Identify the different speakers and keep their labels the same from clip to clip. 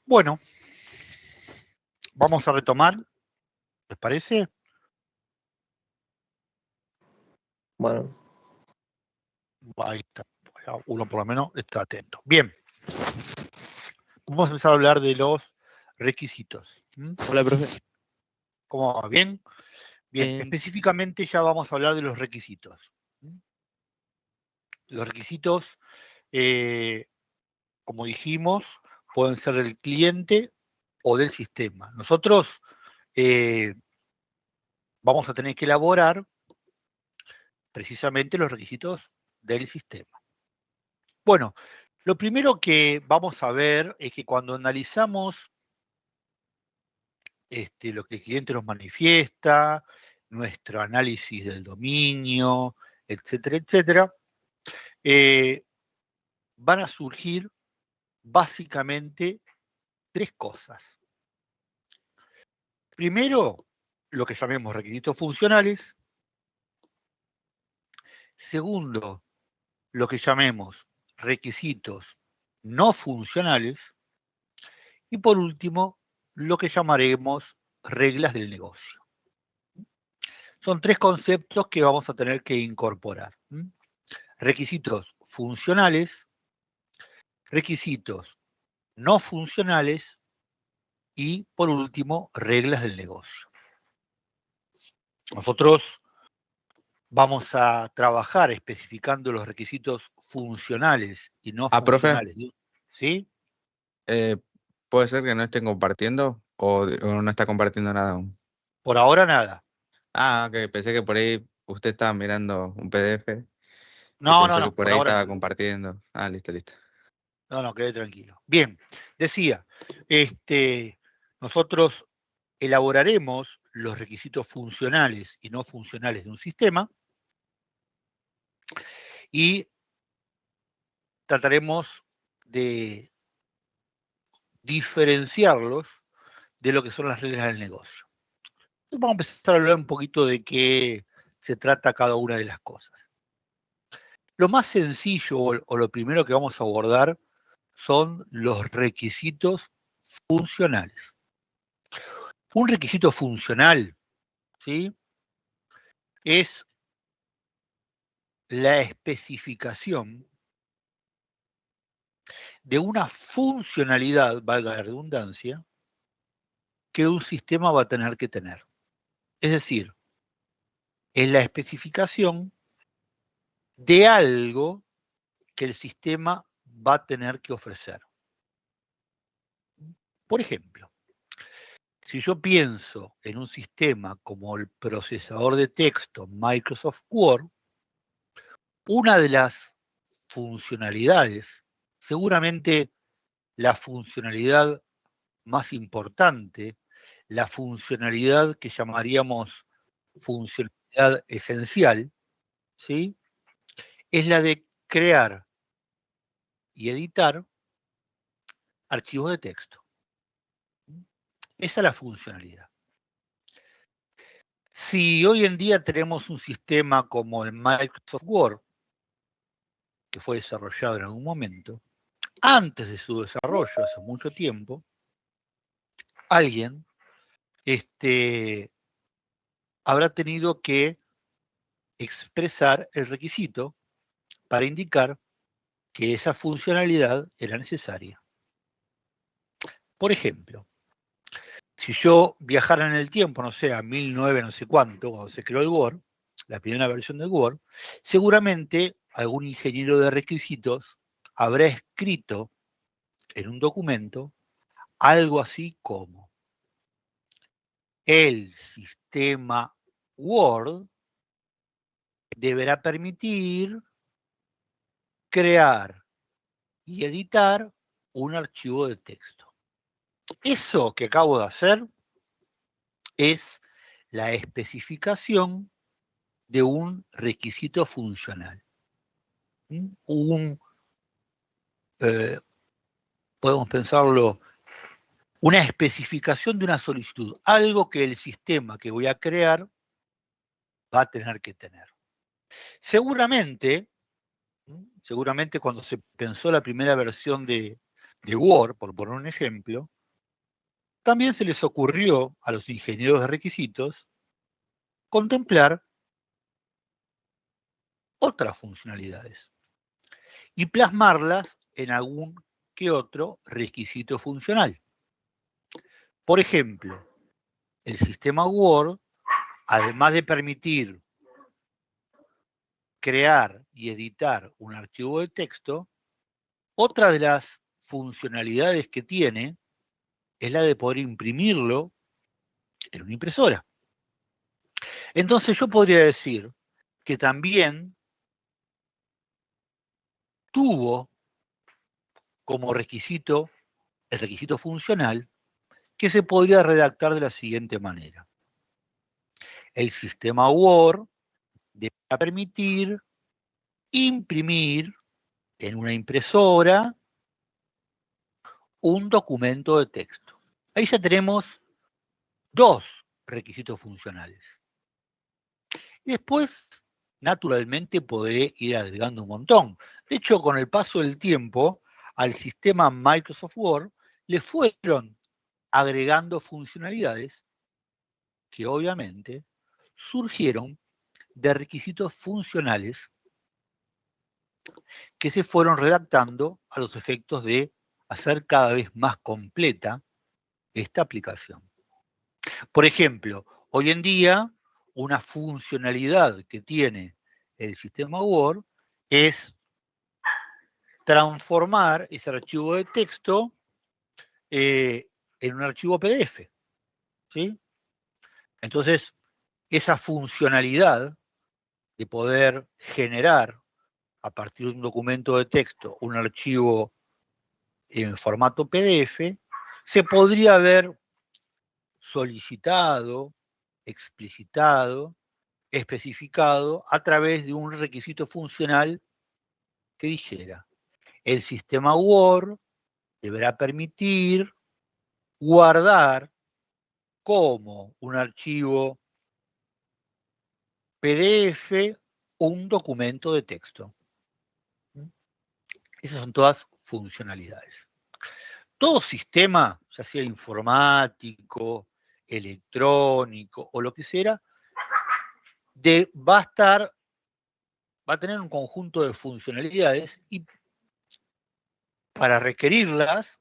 Speaker 1: Bueno, vamos a retomar, ¿les parece?
Speaker 2: Bueno,
Speaker 1: Ahí está, uno por lo menos está atento. Bien, vamos a empezar a hablar de los requisitos.
Speaker 2: hola, profe.
Speaker 1: ¿Cómo va? ¿Bien? Bien, específicamente ya vamos a hablar de los requisitos. Los requisitos, como dijimos, pueden ser del cliente o del sistema. Nosotros vamos a tener que elaborar precisamente los requisitos del sistema. Bueno, lo primero que vamos a ver es que cuando analizamos lo que el cliente nos manifiesta, nuestro análisis del dominio, etcétera, etcétera, van a surgir básicamente tres cosas. Primero, lo que llamemos requisitos funcionales. Segundo, lo que llamemos requisitos no funcionales. Y por último, lo que llamaremos reglas del negocio. Son tres conceptos que vamos a tener que incorporar. Requisitos funcionales, requisitos no funcionales y, por último, reglas del negocio. Nosotros vamos a trabajar especificando los requisitos funcionales y no funcionales.
Speaker 3: Profe,
Speaker 1: ¿Sí?
Speaker 3: ¿puede ser que no estén compartiendo o no está compartiendo nada aún?
Speaker 1: Por ahora nada.
Speaker 3: Ok, pensé que por ahí usted estaba mirando un PDF y
Speaker 1: No,
Speaker 3: pensé que por
Speaker 1: por
Speaker 3: ahí
Speaker 1: ahora
Speaker 3: estaba
Speaker 1: nada.
Speaker 3: compartiendo. Listo, listo.
Speaker 1: No, quede tranquilo. Bien, decía, nosotros elaboraremos los requisitos funcionales y no funcionales de un sistema y trataremos de diferenciarlos de lo que son las reglas del negocio. Entonces vamos a empezar a hablar un poquito de qué se trata cada una de las cosas. Lo más sencillo o lo primero que vamos a abordar son los requisitos funcionales. Un requisito funcional, ¿sí?, es la especificación de una funcionalidad, valga la redundancia, que un sistema va a tener que tener. Es decir, es la especificación de algo que el sistema va a tener que ofrecer. Por ejemplo, si yo pienso en un sistema como el procesador de texto Microsoft Word, una de las funcionalidades, seguramente la funcionalidad más importante, la funcionalidad que llamaríamos funcionalidad esencial, ¿sí?, es la de crear y editar archivos de texto. Esa es la funcionalidad. Si hoy en día tenemos un sistema como el Microsoft Word, que fue desarrollado en algún momento, antes de su desarrollo, hace mucho tiempo, alguien habrá tenido que expresar el requisito para indicar que esa funcionalidad era necesaria. Por ejemplo, si yo viajara en el tiempo, no sé, a 1900 no sé cuánto, cuando se creó el Word, la primera versión del Word, seguramente algún ingeniero de requisitos habrá escrito en un documento algo así como: el sistema Word deberá permitir crear y editar un archivo de texto. Eso que acabo de hacer es la especificación de un requisito funcional. Podemos pensarlo, una especificación de una solicitud, algo que el sistema que voy a crear va a tener que tener. Seguramente cuando se pensó la primera versión de Word, por poner un ejemplo, también se les ocurrió a los ingenieros de requisitos contemplar otras funcionalidades y plasmarlas en algún que otro requisito funcional. Por ejemplo, el sistema Word, además de permitir crear y editar un archivo de texto, otra de las funcionalidades que tiene es la de poder imprimirlo en una impresora. Entonces yo podría decir que también tuvo como requisito el requisito funcional que se podría redactar de la siguiente manera. El sistema Word deberá permitir imprimir en una impresora un documento de texto. Ahí ya tenemos dos requisitos funcionales. Y después, naturalmente, podré ir agregando un montón. De hecho, con el paso del tiempo, al sistema Microsoft Word le fueron agregando funcionalidades que obviamente surgieron de requisitos funcionales que se fueron redactando a los efectos de hacer cada vez más completa esta aplicación. Por ejemplo, hoy en día, una funcionalidad que tiene el sistema Word es transformar ese archivo de texto en un archivo PDF, ¿sí? Entonces, esa funcionalidad de poder generar a partir de un documento de texto un archivo en formato PDF, se podría haber solicitado, explicitado, especificado a través de un requisito funcional que dijera: el sistema Word deberá permitir guardar como un archivo PDF un documento de texto. Esas son todas funcionalidades. Todo sistema, ya sea informático, electrónico o lo que sea, va a tener un conjunto de funcionalidades y para requerirlas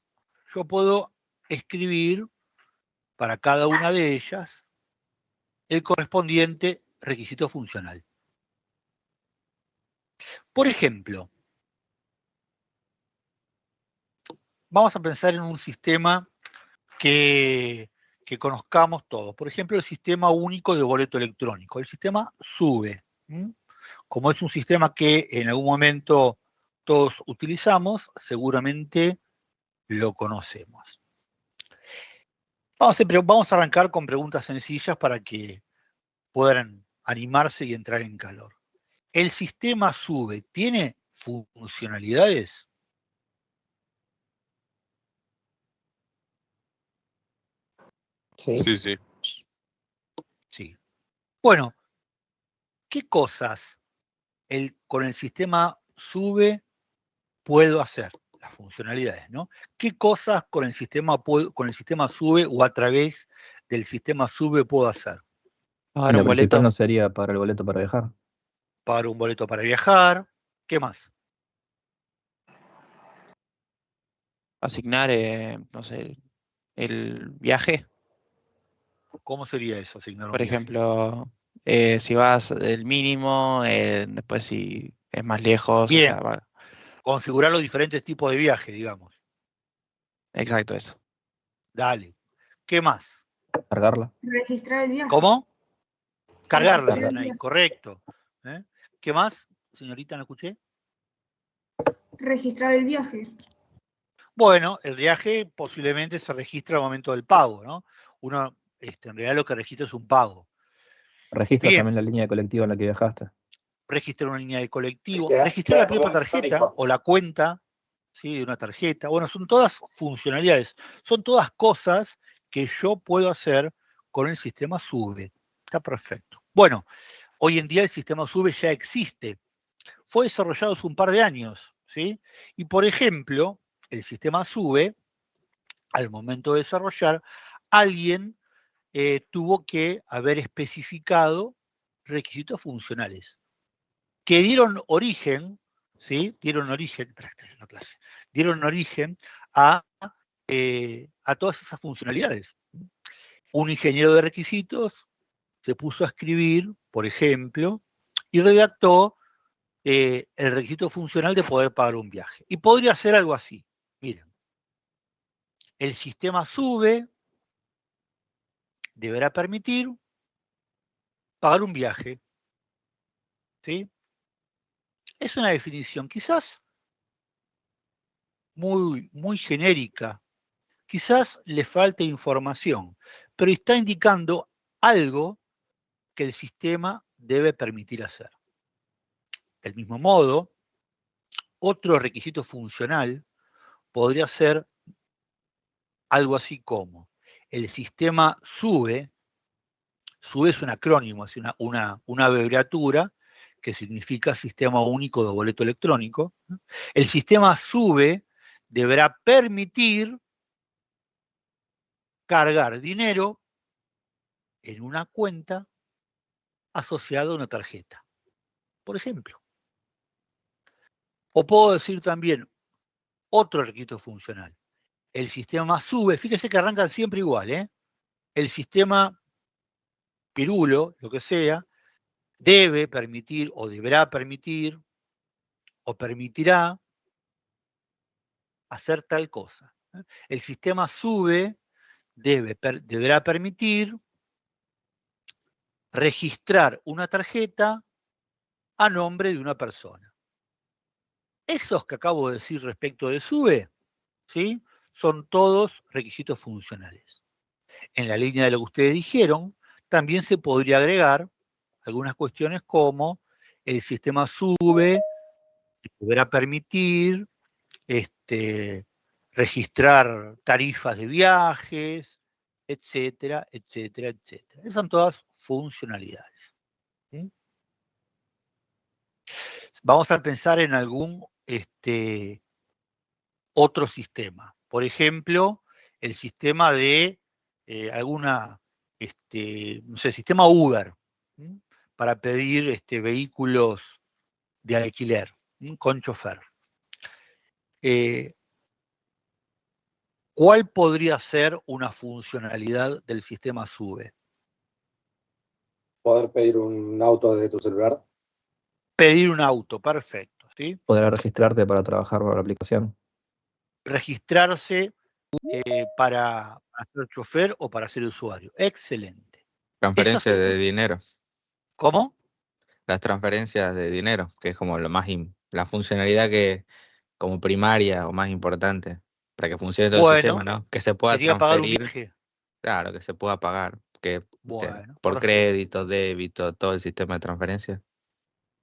Speaker 1: yo puedo escribir para cada una de ellas el correspondiente requisito funcional. Por ejemplo, vamos a pensar en un sistema que conozcamos todos. Por ejemplo, el sistema único de boleto electrónico, el sistema SUBE. Como es un sistema que en algún momento todos utilizamos, seguramente lo conocemos. Vamos a arrancar con preguntas sencillas para que puedan animarse y entrar en calor. ¿El sistema SUBE tiene funcionalidades?
Speaker 2: Sí.
Speaker 3: Sí, sí.
Speaker 1: Sí. Bueno, ¿qué cosas con el sistema SUBE puedo hacer? Las funcionalidades, ¿no? ¿Qué cosas con el sistema SUBE o a través del sistema SUBE puedo hacer?
Speaker 2: Pagar
Speaker 4: Lo
Speaker 2: un
Speaker 4: principal
Speaker 2: boleto,
Speaker 4: no sería pagar el boleto para viajar.
Speaker 1: Pagar un boleto para viajar. ¿Qué más?
Speaker 2: asignar, no sé, el viaje.
Speaker 1: ¿Cómo sería eso, asignar un
Speaker 2: Por
Speaker 1: viaje?
Speaker 2: ejemplo, si vas del mínimo, después si es más lejos, o sea,
Speaker 1: Bien, configurar los diferentes tipos de viaje, digamos.
Speaker 2: exacto eso.
Speaker 1: Dale. ¿Qué más?
Speaker 4: Cargarla.
Speaker 5: Registrar el viaje.
Speaker 1: ¿Cómo? Cargarla,
Speaker 5: Registrar el
Speaker 1: dicen ahí,
Speaker 5: viaje.
Speaker 1: correcto. ¿Qué más, señorita, no escuché?
Speaker 5: Registrar el viaje.
Speaker 1: Bueno, el viaje posiblemente se registra al momento del pago, ¿no? Uno, en realidad lo que registra es un pago.
Speaker 4: Registras
Speaker 1: Bien,
Speaker 4: también la línea de colectiva en la que viajaste.
Speaker 1: registrar una línea de colectivo, registrar la propia tarjeta o la cuenta, ¿sí?, de una tarjeta. Bueno, son todas funcionalidades, son todas cosas que yo puedo hacer con el sistema SUBE. Está perfecto. Bueno, hoy en día el sistema SUBE ya existe. Fue desarrollado hace un par de años, ¿sí? Y por ejemplo, el sistema SUBE, al momento de desarrollar, alguien tuvo que haber especificado requisitos funcionales que dieron origen, ¿sí? Dieron origen a todas esas funcionalidades. Un ingeniero de requisitos se puso a escribir, por ejemplo, y redactó el requisito funcional de poder pagar un viaje. Y podría ser algo así. Miren, el sistema SUBE deberá permitir pagar un viaje. ¿Sí? Es una definición quizás muy genérica. Quizás le falte información, pero está indicando algo que el sistema debe permitir hacer. Del mismo modo, otro requisito funcional podría ser algo así como el sistema SUBE es un acrónimo, es una abreviatura que significa Sistema Único de Boleto Electrónico. El sistema SUBE deberá permitir cargar dinero en una cuenta asociada a una tarjeta, por ejemplo. O puedo decir también otro requisito funcional. El sistema SUBE, fíjese que arrancan siempre igual, ¿eh? El sistema Pirulo, lo que sea, debe permitir o deberá permitir o permitirá hacer tal cosa. El sistema SUBE deberá permitir registrar una tarjeta a nombre de una persona. Esos que acabo de decir respecto de SUBE, ¿sí? Son todos requisitos funcionales. En la línea de lo que ustedes dijeron, también se podría agregar algunas cuestiones como el sistema SUBE deberá permitir registrar tarifas de viajes, etcétera, etcétera, etcétera. Esas son todas funcionalidades. ¿Sí? Vamos a pensar en algún otro sistema. Por ejemplo, el sistema de no sé, sistema Uber, ¿sí? Para pedir vehículos de alquiler, ¿sí? Con chofer. ¿Cuál podría ser una funcionalidad del sistema SUBE?
Speaker 5: Poder pedir un auto desde tu celular.
Speaker 1: Pedir un auto, perfecto. ¿Sí?
Speaker 4: Podrás registrarte para trabajar para la aplicación.
Speaker 1: Registrarse para ser chofer o para ser usuario. Excelente.
Speaker 3: Transferencia de dinero.
Speaker 1: ¿Cómo?
Speaker 3: Las transferencias de dinero, que es como lo más la funcionalidad que como primaria o más importante para que funcione todo el sistema,
Speaker 1: Bueno,
Speaker 3: ¿no? Que se pueda
Speaker 1: sería pagar un
Speaker 3: transferir,
Speaker 1: viaje.
Speaker 3: claro, que se pueda pagar, que
Speaker 1: Bueno,
Speaker 3: por
Speaker 1: perfecto.
Speaker 3: crédito, débito, todo el sistema de transferencia.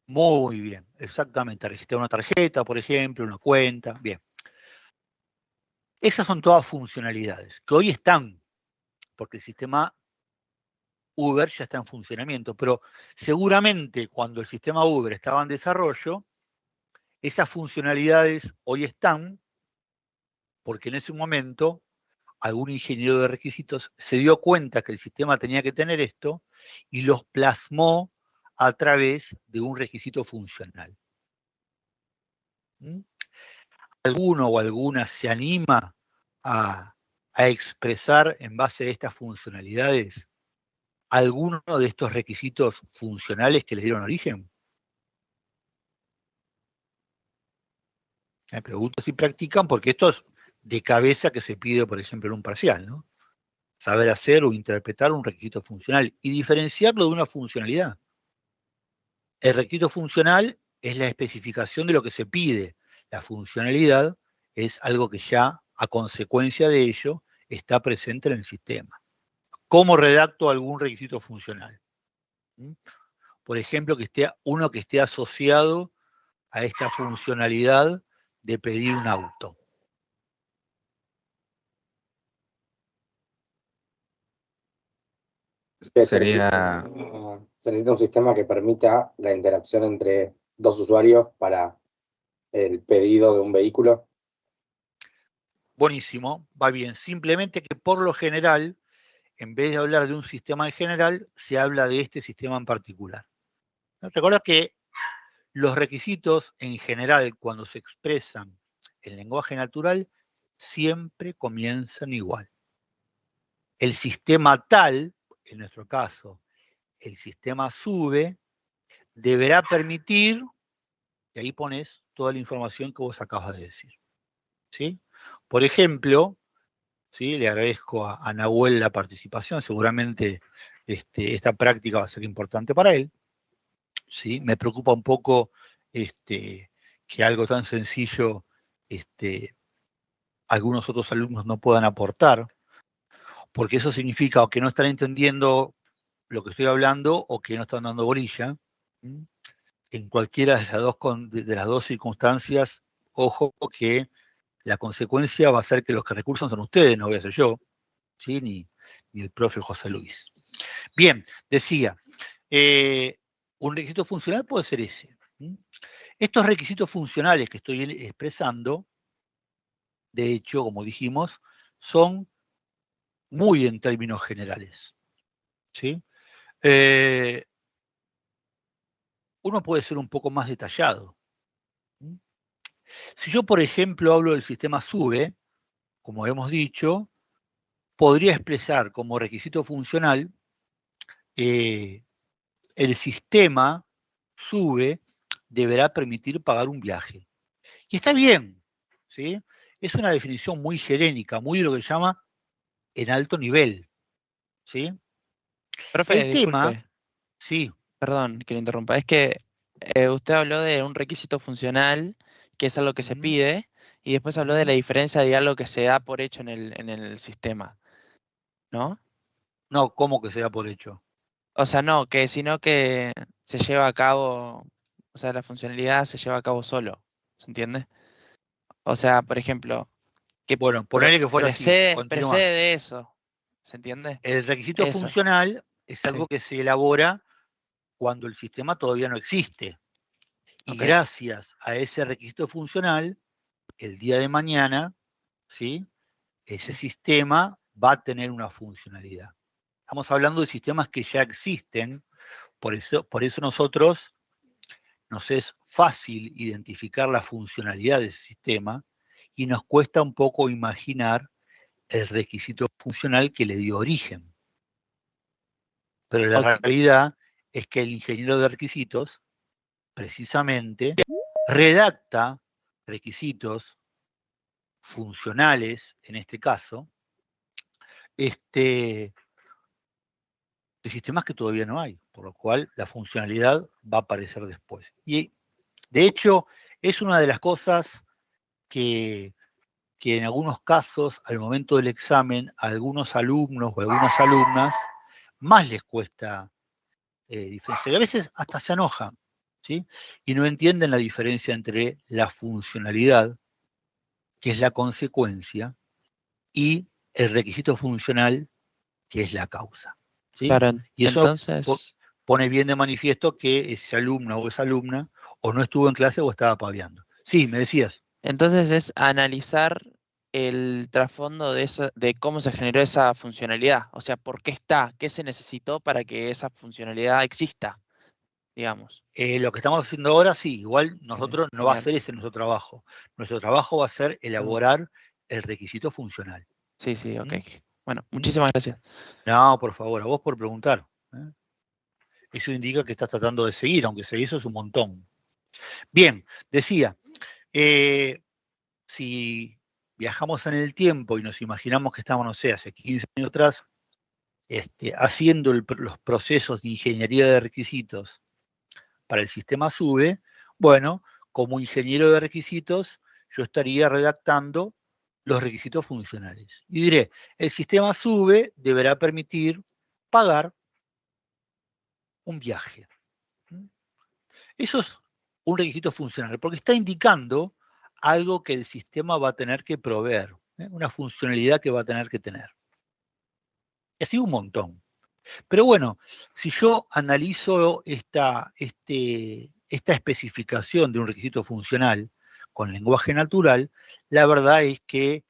Speaker 1: Muy bien, exactamente. Registrar una tarjeta, por ejemplo, una cuenta. Bien. Esas son todas funcionalidades que hoy están, porque el sistema Uber ya está en funcionamiento, pero seguramente cuando el sistema Uber estaba en desarrollo, esas funcionalidades hoy están porque en ese momento algún ingeniero de requisitos se dio cuenta que el sistema tenía que tener esto y los plasmó a través de un requisito funcional. ¿Mm? ¿Alguno o alguna se anima a expresar en base a estas funcionalidades alguno de estos requisitos funcionales que les dieron origen? Me pregunto si practican, porque esto es de cabeza que se pide, por ejemplo, en un parcial, ¿no? Saber hacer o interpretar un requisito funcional y diferenciarlo de una funcionalidad. El requisito funcional es la especificación de lo que se pide. La funcionalidad es algo que ya, a consecuencia de ello, está presente en el sistema. ¿Cómo redacto algún requisito funcional? Por ejemplo, uno que esté asociado a esta funcionalidad de pedir un auto.
Speaker 3: Sería,
Speaker 5: Se necesita un sistema que permita la interacción entre dos usuarios para el pedido de un vehículo.
Speaker 1: Buenísimo, va bien. Simplemente que por lo general en vez de hablar de un sistema en general, se habla de este sistema en particular. Recuerda que los requisitos en general, cuando se expresan en lenguaje natural, siempre comienzan igual. El sistema tal, en nuestro caso, el sistema sube, deberá permitir, y ahí pones toda la información que vos acabas de decir. ¿Sí? Por ejemplo, ¿sí? Le agradezco a Nahuel la participación, seguramente esta práctica va a ser importante para él. ¿Sí? Me preocupa un poco que algo tan sencillo algunos otros alumnos no puedan aportar, porque eso significa o que no están entendiendo lo que estoy hablando o que no están dando bolilla. En cualquiera de las dos circunstancias, ojo que la consecuencia va a ser que los que recursan son ustedes, no voy a ser yo, ¿sí? ni el profe José Luis. Bien, decía, un requisito funcional puede ser ese. Estos requisitos funcionales que estoy expresando, de hecho, como dijimos, son muy en términos generales. ¿Sí? Uno puede ser un poco más detallado. Si yo, por ejemplo, hablo del sistema SUBE, como hemos dicho, podría expresar como requisito funcional el sistema SUBE deberá permitir pagar un viaje. Y está bien, ¿sí? Es una definición muy genérica, muy de lo que se llama en alto nivel, ¿sí?
Speaker 2: Profe,
Speaker 1: El tema,
Speaker 2: disculpe,
Speaker 1: sí.
Speaker 2: perdón que le interrumpa. Es que usted habló de un requisito funcional, que es algo que se pide, y después habló de la diferencia de algo que se da por hecho en el sistema, ¿no?
Speaker 1: No, ¿cómo que se da por hecho?
Speaker 2: O sea, no, sino que se lleva a cabo, o sea, la funcionalidad se lleva a cabo solo, ¿se entiende? O sea, por ejemplo, que
Speaker 1: Bueno, ponele que fuera así,
Speaker 2: precede
Speaker 1: continúa.
Speaker 2: de eso, ¿se entiende?
Speaker 1: El requisito
Speaker 2: Eso,
Speaker 1: funcional es algo
Speaker 2: sí,
Speaker 1: que se elabora cuando el sistema todavía no existe. Y
Speaker 2: ok.
Speaker 1: gracias a ese requisito funcional, el día de mañana, ¿sí? Ese sistema va a tener una funcionalidad. Estamos hablando de sistemas que ya existen, por eso nosotros nos es fácil identificar la funcionalidad de ese sistema y nos cuesta un poco imaginar el requisito funcional que le dio origen. Pero la
Speaker 2: Ok.
Speaker 1: realidad es que el ingeniero de requisitos, precisamente, redacta requisitos funcionales, en este caso, de sistemas que todavía no hay, por lo cual la funcionalidad va a aparecer después. Y, de hecho, es una de las cosas que en algunos casos, al momento del examen, a algunos alumnos o algunas alumnas, más les cuesta diferenciar. Y a veces hasta se enojan, ¿sí? Y no entienden la diferencia entre la funcionalidad, que es la consecuencia, y el requisito funcional, que es la causa, ¿sí?
Speaker 2: Claro,
Speaker 1: Y eso
Speaker 2: entonces,
Speaker 1: pone bien de manifiesto que ese alumno o esa alumna o no estuvo en clase o estaba paviando. Sí, me decías.
Speaker 2: es analizar el trasfondo de cómo se generó esa funcionalidad, o sea, por qué está, qué se necesitó para que esa funcionalidad exista, digamos.
Speaker 1: Lo que estamos haciendo ahora, sí, igual
Speaker 2: Ok,
Speaker 1: nosotros no va a
Speaker 2: genial.
Speaker 1: ser ese nuestro trabajo. Nuestro trabajo va a ser elaborar el requisito funcional.
Speaker 2: Sí, sí, ok.
Speaker 1: ¿Mm?
Speaker 2: Bueno,
Speaker 1: ¿Mm?
Speaker 2: muchísimas gracias.
Speaker 1: No, por favor, a vos por preguntar. Eso indica que estás tratando de seguir, aunque se hizo es un montón. Bien, decía, si viajamos en el tiempo y nos imaginamos que estamos, no sé, hace 15 años atrás, haciendo los procesos de ingeniería de requisitos para el sistema SUBE, bueno, como ingeniero de requisitos, yo estaría redactando los requisitos funcionales. Y diré, el sistema SUBE deberá permitir pagar un viaje. Eso es un requisito funcional, porque está indicando algo que el sistema va a tener que proveer, una funcionalidad que va a tener que tener. Y así un montón. Pero bueno, si yo analizo esta especificación de un requisito funcional con lenguaje natural, la verdad es que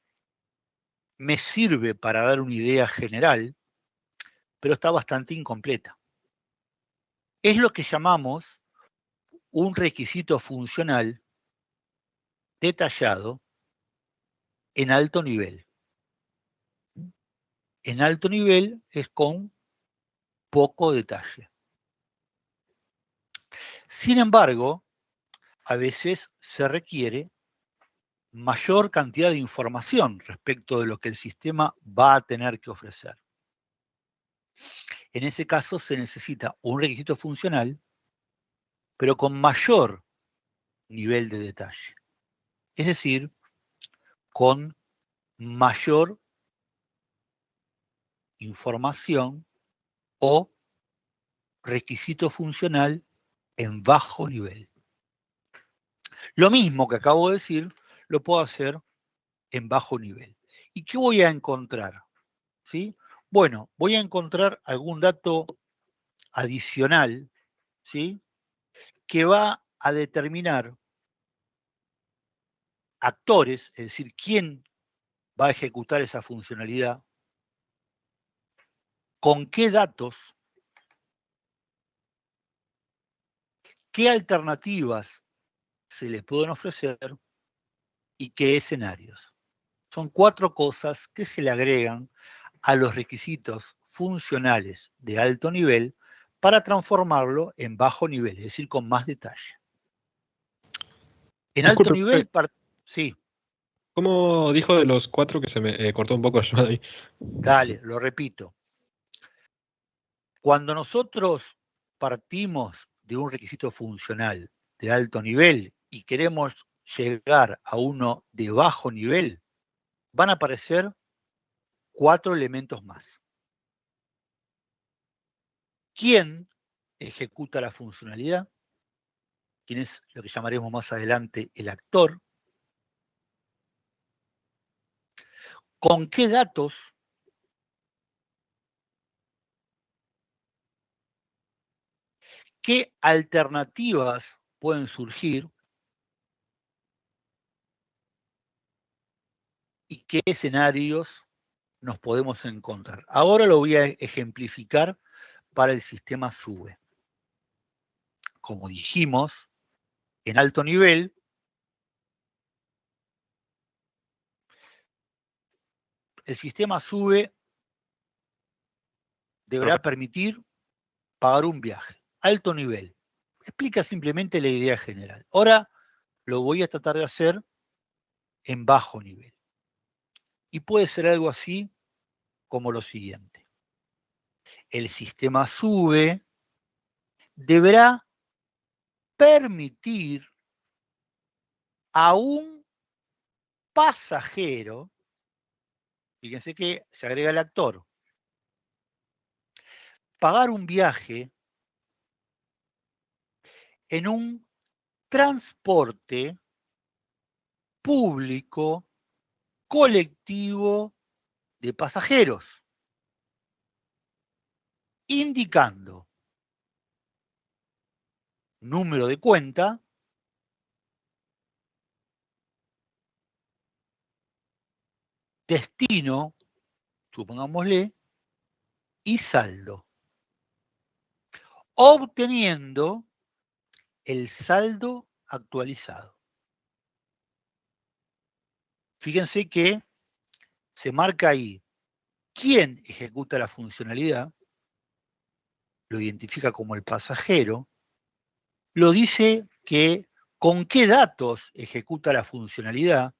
Speaker 1: me sirve para dar una idea general, pero está bastante incompleta. Es lo que llamamos un requisito funcional detallado en alto nivel. En alto nivel es con poco detalle. Sin embargo, a veces se requiere mayor cantidad de información respecto de lo que el sistema va a tener que ofrecer. En ese caso se necesita un requisito funcional, pero con mayor nivel de detalle. Es decir, con mayor información o requisito funcional en bajo nivel. Lo mismo que acabo de decir, lo puedo hacer en bajo nivel. ¿Y qué voy a encontrar? ¿Sí? Bueno, voy a encontrar algún dato adicional, ¿sí?, que va a determinar actores, es decir, quién va a ejecutar esa funcionalidad, con qué datos, qué alternativas se les pueden ofrecer y qué escenarios. Son 4 cosas que se le agregan a los requisitos funcionales de alto nivel para transformarlo en bajo nivel, es decir, con más detalle. En alto nivel, sí.
Speaker 6: ¿Cómo dijo de los 4 que se me cortó un poco la llamada ahí?
Speaker 1: Dale, lo repito. Cuando nosotros partimos de un requisito funcional de alto nivel y queremos llegar a uno de bajo nivel, van a aparecer 4 elementos más. ¿Quién ejecuta la funcionalidad? ¿Quién es lo que llamaremos más adelante el actor? ¿Con qué datos? ¿Qué alternativas pueden surgir? ¿Y qué escenarios nos podemos encontrar? Ahora lo voy a ejemplificar para el sistema SUBE. Como dijimos, en alto nivel, el sistema SUBE deberá permitir pagar un viaje. Alto nivel. Explica simplemente la idea general. Ahora lo voy a tratar de hacer en bajo nivel. Y puede ser algo así como lo siguiente. El sistema SUBE deberá permitir a un pasajero, fíjense que se agrega el actor, pagar un viaje en un transporte público colectivo de pasajeros, indicando número de cuenta, destino, supongámosle, y saldo, obteniendo el saldo actualizado. Fíjense que se marca ahí quién ejecuta la funcionalidad, lo identifica como el pasajero, lo dice que con qué datos ejecuta la funcionalidad,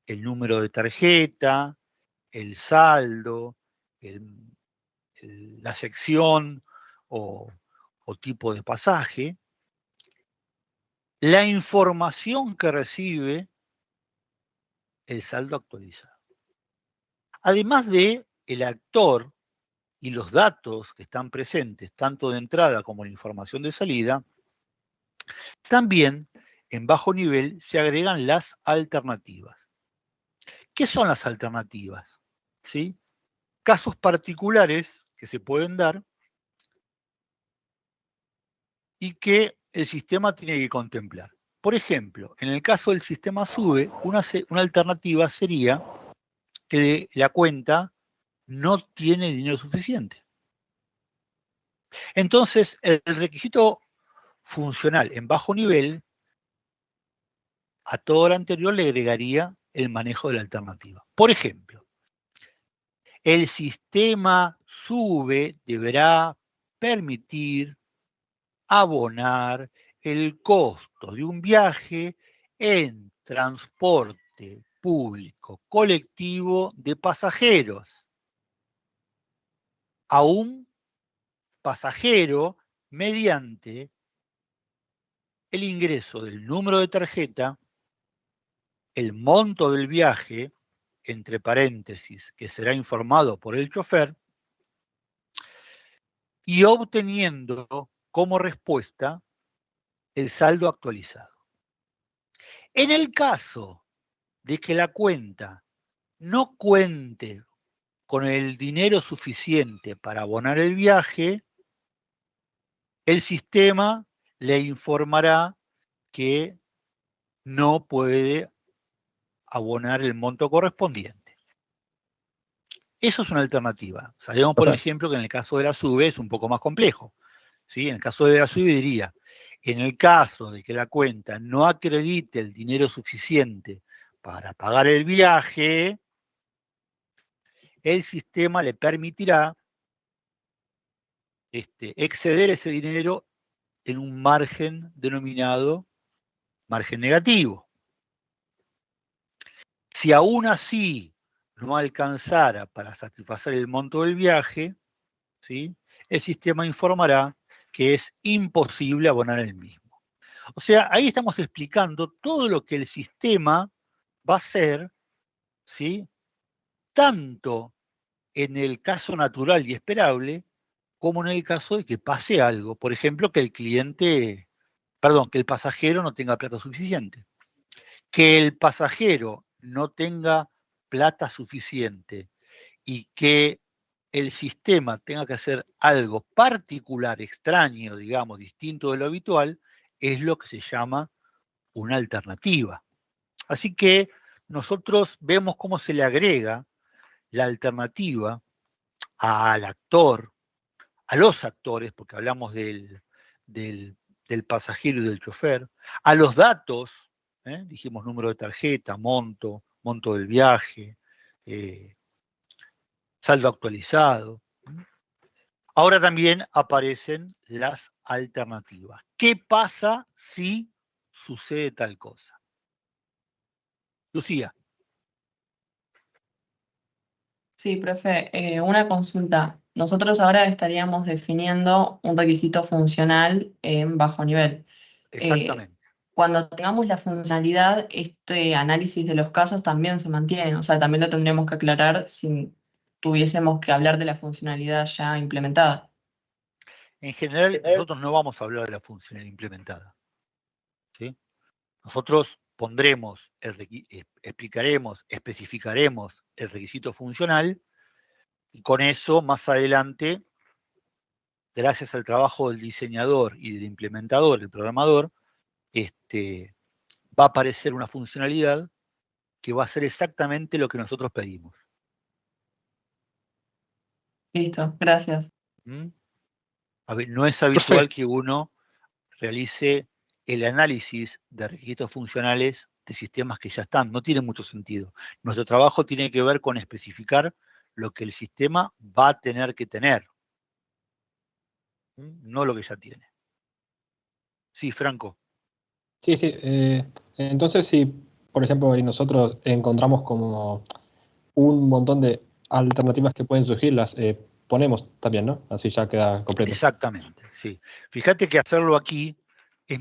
Speaker 1: el número de tarjeta, el saldo, la sección o tipo de pasaje, la información que recibe el saldo actualizado. Además de el actor y los datos que están presentes, tanto de entrada como la información de salida, también en bajo nivel se agregan las alternativas. ¿Qué son las alternativas? ¿Sí? Casos particulares que se pueden dar y que el sistema tiene que contemplar. Por ejemplo, en el caso del sistema SUBE, una alternativa sería que la cuenta no tiene dinero suficiente. Entonces, el requisito funcional en bajo nivel, a todo lo anterior le agregaría el manejo de la alternativa. Por ejemplo, el sistema SUBE deberá permitir abonar el costo de un viaje en transporte público colectivo de pasajeros a un pasajero mediante el ingreso del número de tarjeta, el monto del viaje, entre paréntesis, que será informado por el chofer, y obteniendo como respuesta el saldo actualizado. En el caso de que la cuenta no cuente con el dinero suficiente para abonar el viaje, el sistema le informará que no puede abonar el monto correspondiente. Eso es una alternativa. Sabemos, por ejemplo, que en el caso de la SUBE es un poco más complejo. ¿Sí? En el caso de la SUBE diría, en el caso de que la cuenta no acredite el dinero suficiente para pagar el viaje, el sistema le permitirá exceder ese dinero en un margen denominado margen negativo. Si aún así no alcanzara para satisfacer el monto del viaje, ¿sí?, el sistema informará que es imposible abonar el mismo. O sea, ahí estamos explicando todo lo que el sistema va a hacer, ¿sí?, tanto en el caso natural y esperable, como en el caso de que pase algo. Por ejemplo, que que el pasajero no tenga plata suficiente. Que el pasajero no tenga plata suficiente y que el sistema tenga que hacer algo particular, extraño, digamos, distinto de lo habitual, es lo que se llama una alternativa. Así que nosotros vemos cómo se le agrega la alternativa al actor, a los actores, porque hablamos del pasajero y del chofer, a los datos, dijimos número de tarjeta, monto del viaje, saldo actualizado. Ahora también aparecen las alternativas. ¿Qué pasa si sucede tal cosa? Lucía.
Speaker 7: Sí, profe, una consulta. Nosotros ahora estaríamos definiendo un requisito funcional en bajo nivel.
Speaker 1: Exactamente.
Speaker 7: Cuando tengamos la funcionalidad, este análisis de los casos también se mantiene. O sea, también lo tendríamos que aclarar si tuviésemos que hablar de la funcionalidad ya implementada.
Speaker 1: En general, nosotros no vamos a hablar de la funcionalidad implementada, ¿sí? Nosotros pondremos, explicaremos, especificaremos el requisito funcional y con eso, más adelante, gracias al trabajo del diseñador y del implementador, el programador, va a aparecer una funcionalidad que va a hacer exactamente lo que nosotros pedimos.
Speaker 7: Listo, gracias.
Speaker 1: A ver, no es habitual que uno realice el análisis de requisitos funcionales de sistemas que ya están. No tiene mucho sentido. Nuestro trabajo tiene que ver con especificar lo que el sistema va a tener que tener, no lo que ya tiene. Sí, Franco.
Speaker 6: Sí. Entonces, si, por ejemplo, y nosotros encontramos como un montón de alternativas que pueden surgir, las ponemos también, ¿no? Así ya queda completo.
Speaker 1: Exactamente, sí. Fíjate que hacerlo aquí es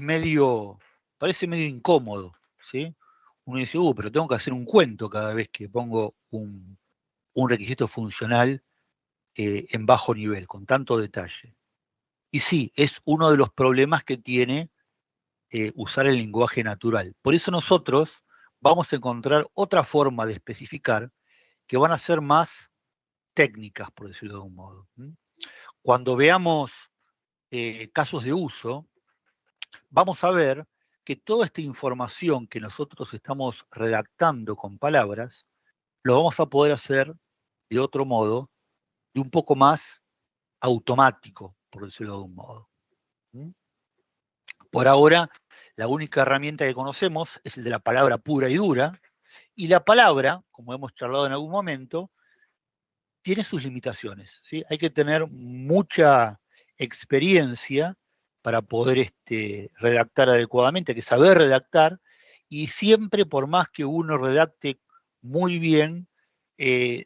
Speaker 1: parece medio incómodo, ¿sí? Uno dice, pero tengo que hacer un cuento cada vez que pongo un requisito funcional en bajo nivel, con tanto detalle. Y sí, es uno de los problemas que tiene usar el lenguaje natural. Por eso nosotros vamos a encontrar otra forma de especificar que van a ser más técnicas, por decirlo de algún modo. Cuando veamos casos de uso, vamos a ver que toda esta información que nosotros estamos redactando con palabras, lo vamos a poder hacer de otro modo, de un poco más automático, por decirlo de un modo. Por ahora, la única herramienta que conocemos es el de la palabra pura y dura, y la palabra, como hemos charlado en algún momento, tiene sus limitaciones, ¿sí? Hay que tener mucha experiencia para poder redactar adecuadamente, hay que saber redactar, y siempre, por más que uno redacte muy bien,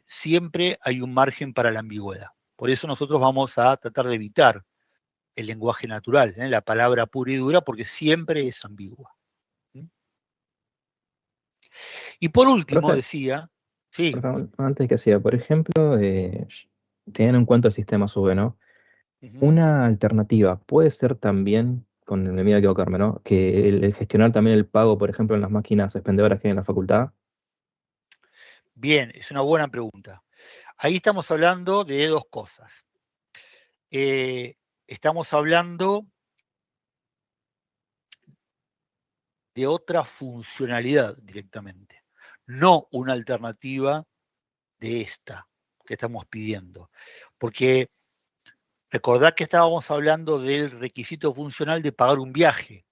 Speaker 1: siempre hay un margen para la ambigüedad. Por eso nosotros vamos a tratar de evitar el lenguaje natural, la palabra pura y dura, porque siempre es ambigua. Y por último,
Speaker 4: Profe,
Speaker 1: decía, sí,
Speaker 4: por favor, antes que sea, por ejemplo, teniendo en cuenta el sistema SUBE, ¿no? Una alternativa puede ser también, con el miedo a equivocarme, ¿no? Que el gestionar también el pago, por ejemplo, en las máquinas expendedoras que hay en la facultad.
Speaker 1: bien, es una buena pregunta. Ahí estamos hablando de dos cosas. Estamos hablando de otra funcionalidad directamente, no una alternativa de esta que estamos pidiendo. Porque recordad que estábamos hablando del requisito funcional de pagar un viaje.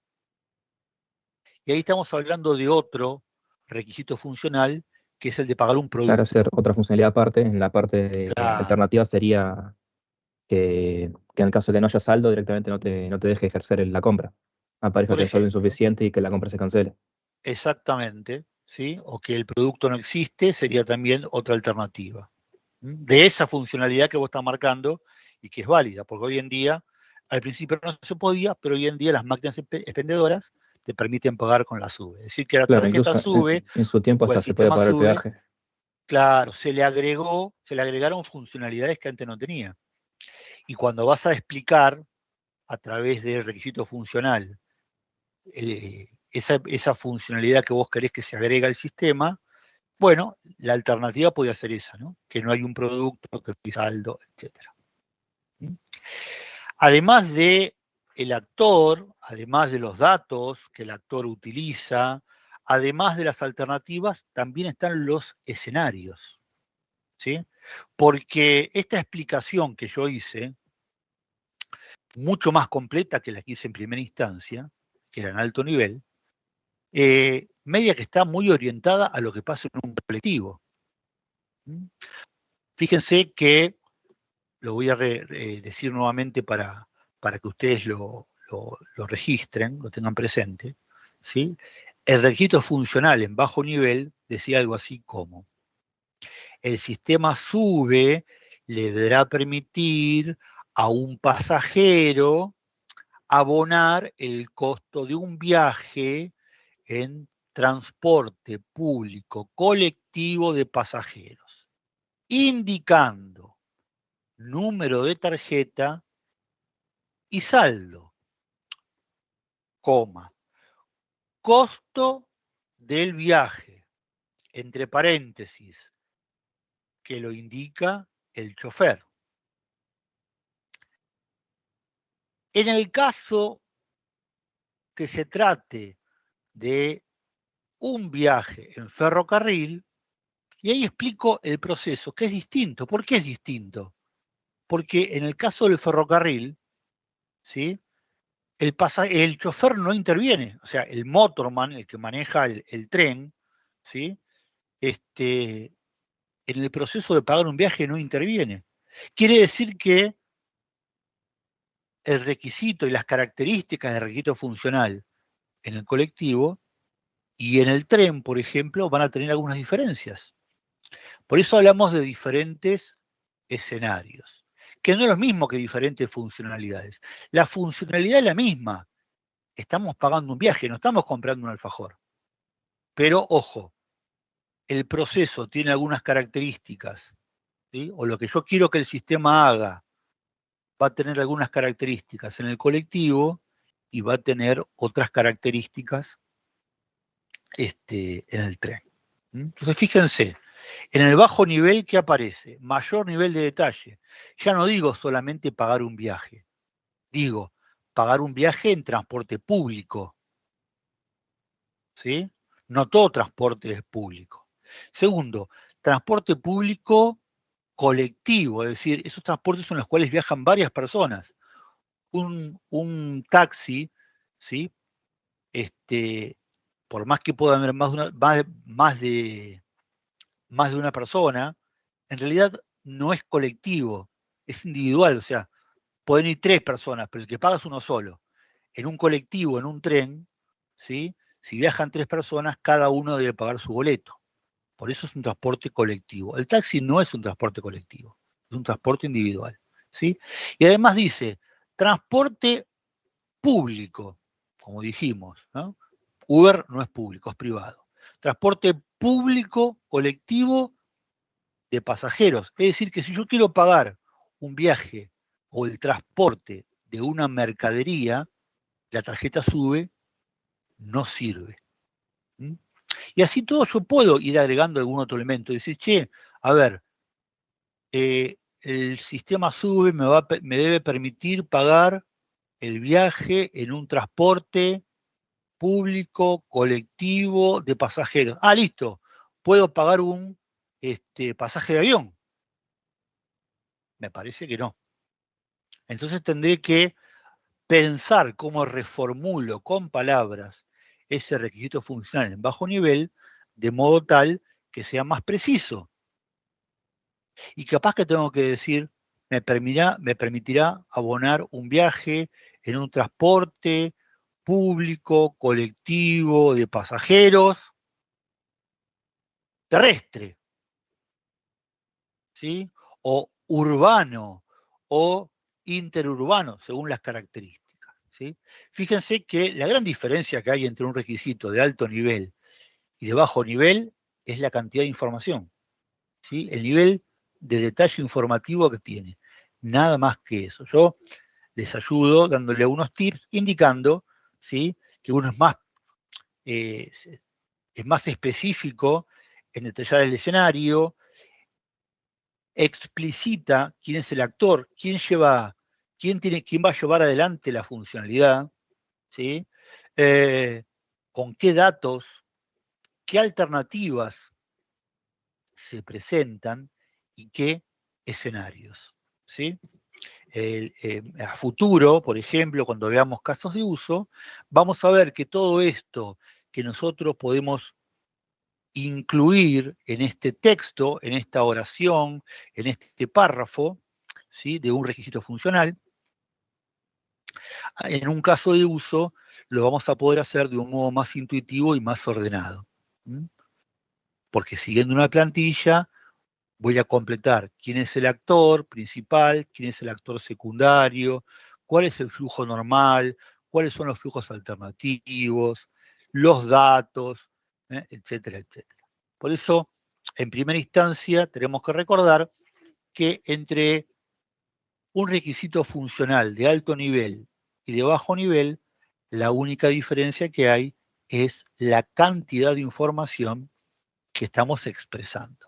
Speaker 1: Y ahí estamos hablando de otro requisito funcional, que es el de pagar un
Speaker 4: Claro,
Speaker 1: producto.
Speaker 4: hacer otra funcionalidad aparte. En la parte de
Speaker 1: Claro.
Speaker 4: alternativa sería que en el caso de que no haya saldo, directamente no te deje ejercer la compra. Aparezca
Speaker 1: Por
Speaker 4: que el saldo es
Speaker 1: ejemplo,
Speaker 4: insuficiente y que la compra se cancele.
Speaker 1: exactamente, ¿sí? O que el producto no existe, sería también otra alternativa. De esa funcionalidad que vos estás marcando y que es válida, porque hoy en día, al principio no se podía, pero hoy en día las máquinas expendedoras te permiten pagar con la SUBE. Es decir, que la
Speaker 4: Claro,
Speaker 1: tarjeta
Speaker 4: incluso
Speaker 1: SUBE
Speaker 4: en su tiempo
Speaker 1: o el
Speaker 4: hasta se puede
Speaker 1: sistema
Speaker 4: pagar el
Speaker 1: SUBE,
Speaker 4: peaje.
Speaker 1: claro, se le agregaron funcionalidades que antes no tenía. Y cuando vas a explicar a través del requisito funcional esa funcionalidad que vos querés que se agrega al sistema, bueno, la alternativa podría ser esa, ¿no? Que no hay un producto, que no hay saldo, etc. Además de el actor, además de los datos que el actor utiliza, además de las alternativas, también están los escenarios, ¿sí? Porque esta explicación que yo hice, mucho más completa que la que hice en primera instancia, que era en alto nivel, media que está muy orientada a lo que pasa en un colectivo. Fíjense que, lo voy a decir nuevamente para que ustedes lo registren, lo tengan presente, ¿sí? El requisito funcional en bajo nivel decía algo así como: el sistema SUBE le deberá permitir a un pasajero abonar el costo de un viaje en transporte público colectivo de pasajeros, indicando número de tarjeta y saldo, coma, costo del viaje, entre paréntesis, que lo indica el chofer. En el caso que se trate de un viaje en ferrocarril, y ahí explico el proceso, que es distinto. ¿Por qué es distinto? Porque en el caso del ferrocarril, ¿sí? El chofer no interviene, o sea, el motorman, el que maneja el tren, ¿sí? En el proceso de pagar un viaje no interviene. Quiere decir que el requisito y las características del requisito funcional en el colectivo y en el tren, por ejemplo, van a tener algunas diferencias. Por eso hablamos de diferentes escenarios, que no es lo mismo que diferentes funcionalidades. La funcionalidad es la misma. Estamos pagando un viaje, no estamos comprando un alfajor. Pero, ojo, el proceso tiene algunas características, ¿sí? O lo que yo quiero que el sistema haga va a tener algunas características en el colectivo y va a tener otras características en el tren. Entonces, fíjense, en el bajo nivel, ¿qué aparece? Mayor nivel de detalle. Ya no digo solamente pagar un viaje, digo pagar un viaje en transporte público, ¿sí? No todo transporte es público. Segundo, transporte público colectivo, es decir, esos transportes en los cuales viajan varias personas. un taxi, ¿sí? Por más que pueda haber más de una persona, en realidad no es colectivo, es individual, o sea, pueden ir 3 personas, pero el que paga es uno solo. En un colectivo, en un tren, ¿sí? Si viajan 3 personas, cada uno debe pagar su boleto. Por eso es un transporte colectivo. El taxi no es un transporte colectivo, es un transporte individual, ¿sí? Y además dice, transporte público, como dijimos, ¿no? Uber no es público, es privado. Transporte público, colectivo, de pasajeros. Es decir, que si yo quiero pagar un viaje o el transporte de una mercadería, la tarjeta SUBE no sirve. ¿Mm? Y así todo yo puedo ir agregando algún otro elemento. Decir, che, a ver, el sistema SUBE me debe permitir pagar el viaje en un transporte público, colectivo, de pasajeros. Ah, listo, puedo pagar un pasaje de avión. Me parece que no. Entonces tendré que pensar cómo reformulo con palabras ese requisito funcional en bajo nivel, de modo tal que sea más preciso. Y capaz que tengo que decir, me permitirá abonar un viaje en un transporte público, colectivo, de pasajeros, terrestre, ¿sí? O urbano, o interurbano, según las características, ¿sí? Fíjense que la gran diferencia que hay entre un requisito de alto nivel y de bajo nivel es la cantidad de información, ¿sí? El nivel de detalle informativo que tiene. Nada más que eso. Yo les ayudo dándole unos tips, indicando, ¿sí? Que uno es más específico en detallar el escenario, explicita quién es el actor, quién va a llevar adelante la funcionalidad, ¿sí? Con qué datos, qué alternativas se presentan y qué escenarios, ¿sí? A futuro, por ejemplo, cuando veamos casos de uso, vamos a ver que todo esto que nosotros podemos incluir en este texto, en esta oración, en este párrafo, ¿sí? De un requisito funcional, en un caso de uso lo vamos a poder hacer de un modo más intuitivo y más ordenado. ¿Mm? Porque siguiendo una plantilla, voy a completar quién es el actor principal, quién es el actor secundario, cuál es el flujo normal, cuáles son los flujos alternativos, los datos, etcétera, etcétera. Por eso, en primera instancia, tenemos que recordar que entre un requisito funcional de alto nivel y de bajo nivel, la única diferencia que hay es la cantidad de información que estamos expresando.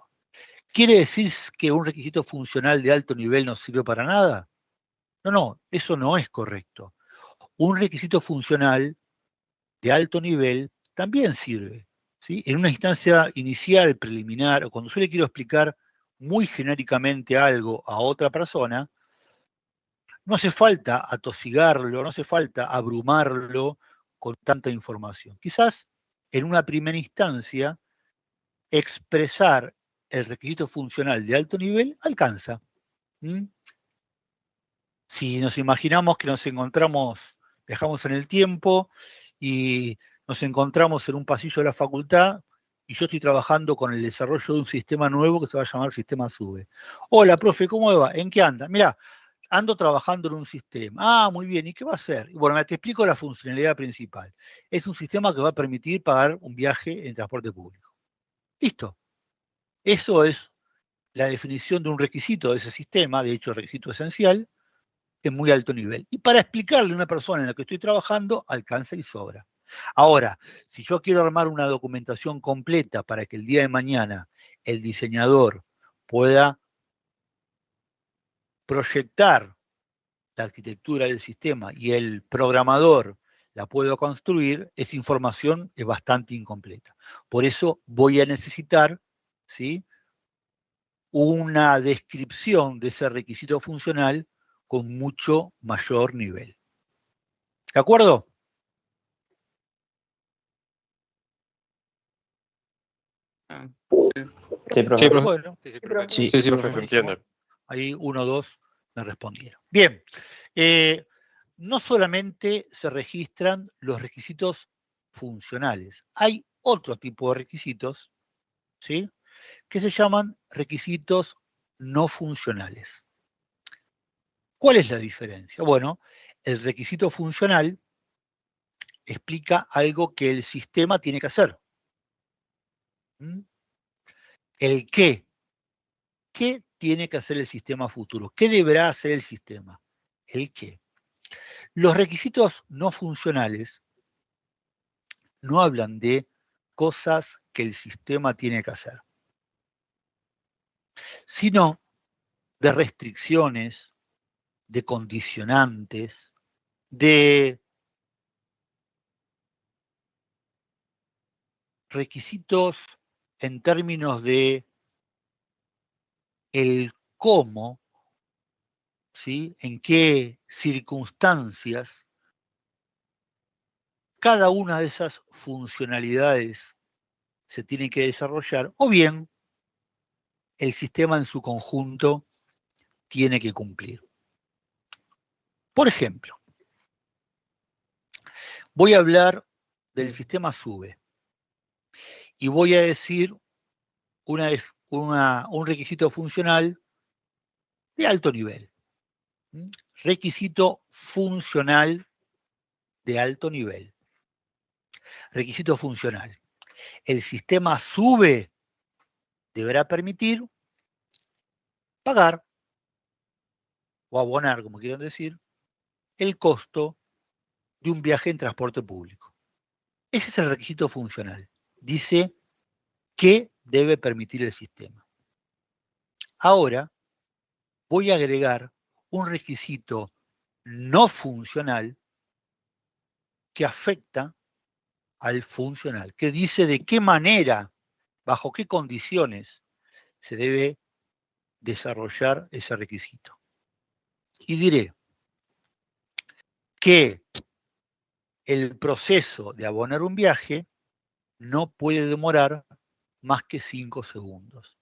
Speaker 1: ¿Quiere decir que un requisito funcional de alto nivel no sirve para nada? No, eso no es correcto. Un requisito funcional de alto nivel también sirve, ¿sí? En una instancia inicial, preliminar, o cuando yo le quiero explicar muy genéricamente algo a otra persona, no hace falta atosigarlo, no hace falta abrumarlo con tanta información. Quizás en una primera instancia expresar el requisito funcional de alto nivel alcanza. ¿Mm? Si nos imaginamos que viajamos en el tiempo y nos encontramos en un pasillo de la facultad y yo estoy trabajando con el desarrollo de un sistema nuevo que se va a llamar Sistema SUBE. Hola, profe, ¿cómo va? ¿En qué anda? Mirá, ando trabajando en un sistema. Ah, muy bien, ¿y qué va a hacer? Bueno, te explico la funcionalidad principal. Es un sistema que va a permitir pagar un viaje en transporte público. Listo. Eso es la definición de un requisito de ese sistema, de hecho, requisito esencial, en muy alto nivel. Y para explicarle a una persona en la que estoy trabajando, alcanza y sobra. Ahora, si yo quiero armar una documentación completa para que el día de mañana el diseñador pueda proyectar la arquitectura del sistema y el programador la pueda construir, esa información es bastante incompleta. Por eso voy a necesitar, ¿sí?, una descripción de ese requisito funcional con mucho mayor nivel. ¿De acuerdo?
Speaker 4: Sí, profe.
Speaker 6: Sí, profe.
Speaker 1: Bueno,
Speaker 8: Sí, profe.
Speaker 4: Sí,
Speaker 8: Sí, profe, se
Speaker 1: buenísimo.
Speaker 8: entiende.
Speaker 1: Ahí 1 o 2 me respondieron. Bien, no solamente se registran los requisitos funcionales, hay otro tipo de requisitos, ¿sí?, que se llaman requisitos no funcionales. ¿Cuál es la diferencia? Bueno, el requisito funcional explica algo que el sistema tiene que hacer. ¿Mm? El qué. ¿Qué tiene que hacer el sistema futuro? ¿Qué deberá hacer el sistema? El qué. Los requisitos no funcionales no hablan de cosas que el sistema tiene que hacer, sino de restricciones, de condicionantes, de requisitos en términos de el cómo, ¿sí?, en qué circunstancias cada una de esas funcionalidades se tiene que desarrollar, o bien el sistema en su conjunto tiene que cumplir. Por ejemplo, voy a hablar del sistema SUBE y voy a decir un requisito funcional de alto nivel. Requisito funcional de alto nivel. Requisito funcional. El sistema SUBE deberá permitir pagar o abonar, como quieran decir, el costo de un viaje en transporte público. Ese es el requisito funcional. Dice qué debe permitir el sistema. Ahora voy a agregar un requisito no funcional que afecta al funcional, que dice de qué manera, bajo qué condiciones se debe desarrollar ese requisito. Y diré que el proceso de abonar un viaje no puede demorar más que 5 segundos.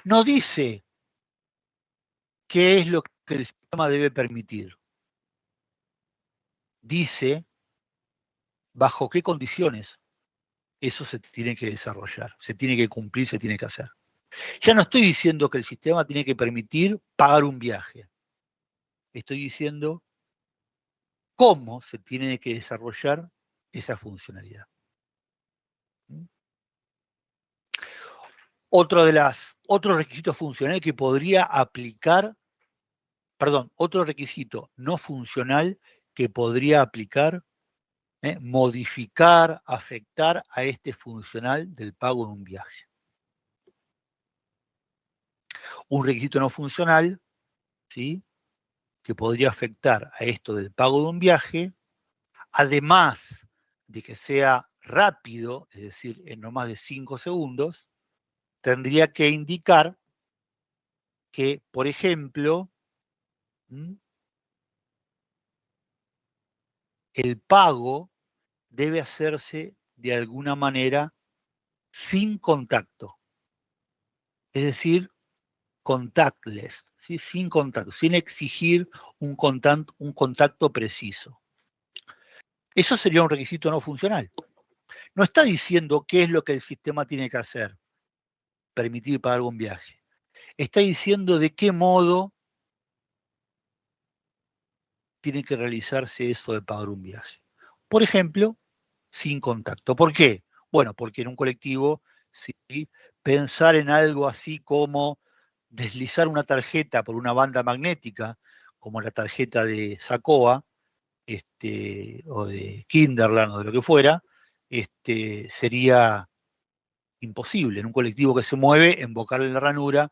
Speaker 1: No dice qué es lo que el sistema debe permitir. Dice bajo qué condiciones eso se tiene que desarrollar, se tiene que cumplir, se tiene que hacer. Ya no estoy diciendo que el sistema tiene que permitir pagar un viaje. Estoy diciendo cómo se tiene que desarrollar esa funcionalidad. Otro requisito funcional que podría aplicar, otro requisito no funcional que podría aplicar, modificar, afectar a este funcional del pago de un viaje. Un requisito no funcional, ¿sí?, que podría afectar a esto del pago de un viaje, además de que sea rápido, es decir, en no más de 5 segundos, tendría que indicar que, por ejemplo, el pago debe hacerse de alguna manera sin contacto, es decir, contactless, ¿sí?, sin contacto, sin exigir un contacto preciso. Eso sería un requisito no funcional. No está diciendo qué es lo que el sistema tiene que hacer, permitir pagar un viaje. Está diciendo de qué modo tiene que realizarse eso de pagar un viaje. Por ejemplo, sin contacto. ¿Por qué? Bueno, porque en un colectivo, ¿sí?, pensar en algo así como deslizar una tarjeta por una banda magnética, como la tarjeta de SACOA, o de Kinderland o de lo que fuera, sería imposible. En un colectivo que se mueve, embocarle en la ranura,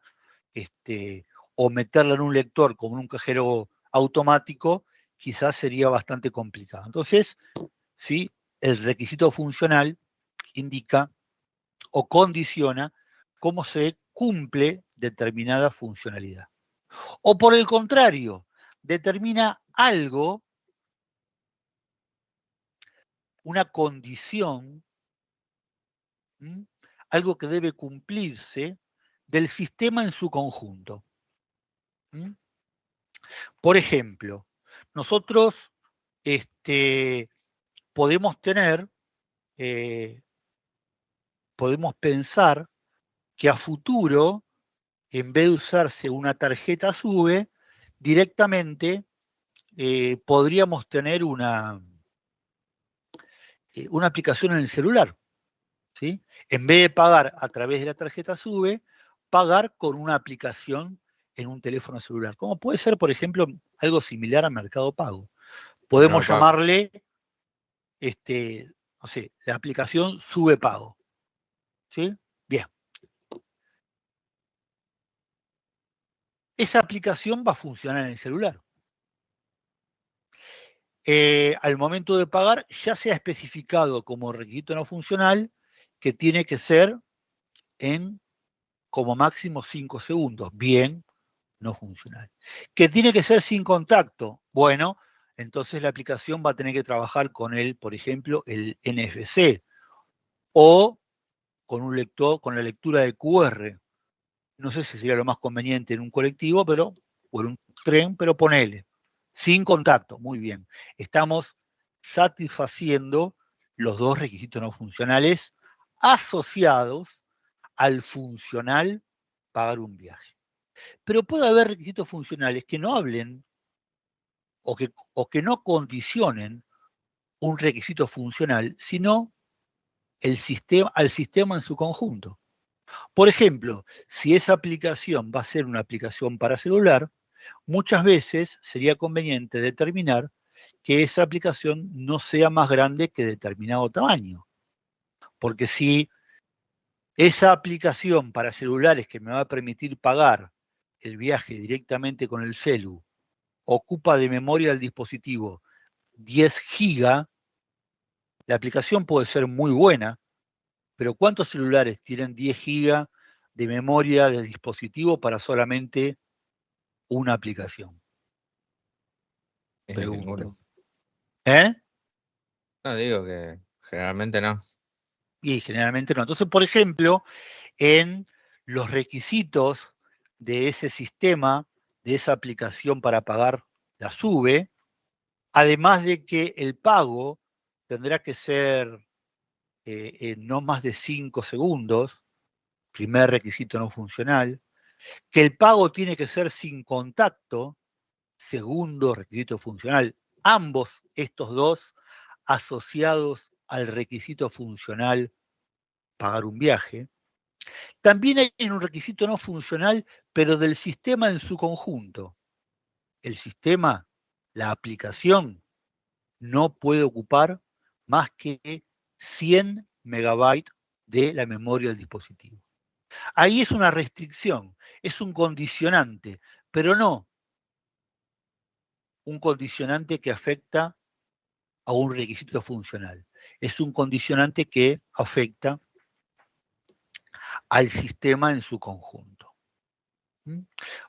Speaker 1: o meterla en un lector como en un cajero automático, quizás sería bastante complicado. Entonces, ¿sí?, el requisito funcional indica o condiciona cómo se cumple determinada funcionalidad. O por el contrario, determina algo una condición, algo que debe cumplirse del sistema en su conjunto. Por ejemplo, nosotros podemos tener, podemos pensar que a futuro, en vez de usarse una tarjeta SUBE, directamente podríamos tener una aplicación en el celular, ¿sí? En vez de pagar a través de la tarjeta SUBE, pagar con una aplicación en un teléfono celular. Como puede ser, por ejemplo, algo similar a Mercado Pago. Podemos llamarle, no sé, la aplicación SUBE Pago. ¿Sí? Bien. Esa aplicación va a funcionar en el celular. Al momento de pagar, ya se ha especificado como requisito no funcional que tiene que ser en como máximo 5 segundos. Bien, no funcional. Que tiene que ser sin contacto. Bueno, entonces la aplicación va a tener que trabajar con por ejemplo, el NFC o con un lector, con la lectura de QR. No sé si sería lo más conveniente en un colectivo, o en un tren, pero ponele. Sin contacto, muy bien. Estamos satisfaciendo los dos requisitos no funcionales asociados al funcional pagar un viaje. Pero puede haber requisitos funcionales que no hablen o que no condicionen un requisito funcional, sino al sistema en su conjunto. Por ejemplo, si esa aplicación va a ser una aplicación para celular, muchas veces sería conveniente determinar que esa aplicación no sea más grande que determinado tamaño. Porque si esa aplicación para celulares que me va a permitir pagar el viaje directamente con el celu ocupa de memoria del dispositivo 10 gigas, la aplicación puede ser muy buena, pero ¿cuántos celulares tienen 10 gigas de memoria del dispositivo para solamente una aplicación? Pregunto.
Speaker 3: No, digo que generalmente no.
Speaker 1: Y generalmente no. Entonces, por ejemplo, en los requisitos de ese sistema, de esa aplicación para pagar la SUBE, además de que el pago tendrá que ser en no más de 5 segundos, primer requisito no funcional, que el pago tiene que ser sin contacto, segundo requisito funcional, ambos estos dos asociados al requisito funcional pagar un viaje. También hay un requisito no funcional, pero del sistema en su conjunto. El sistema, la aplicación, no puede ocupar más que 100 megabytes de la memoria del dispositivo. Ahí es una restricción, es un condicionante, pero no un condicionante que afecta a un requisito funcional. Es un condicionante que afecta al sistema en su conjunto.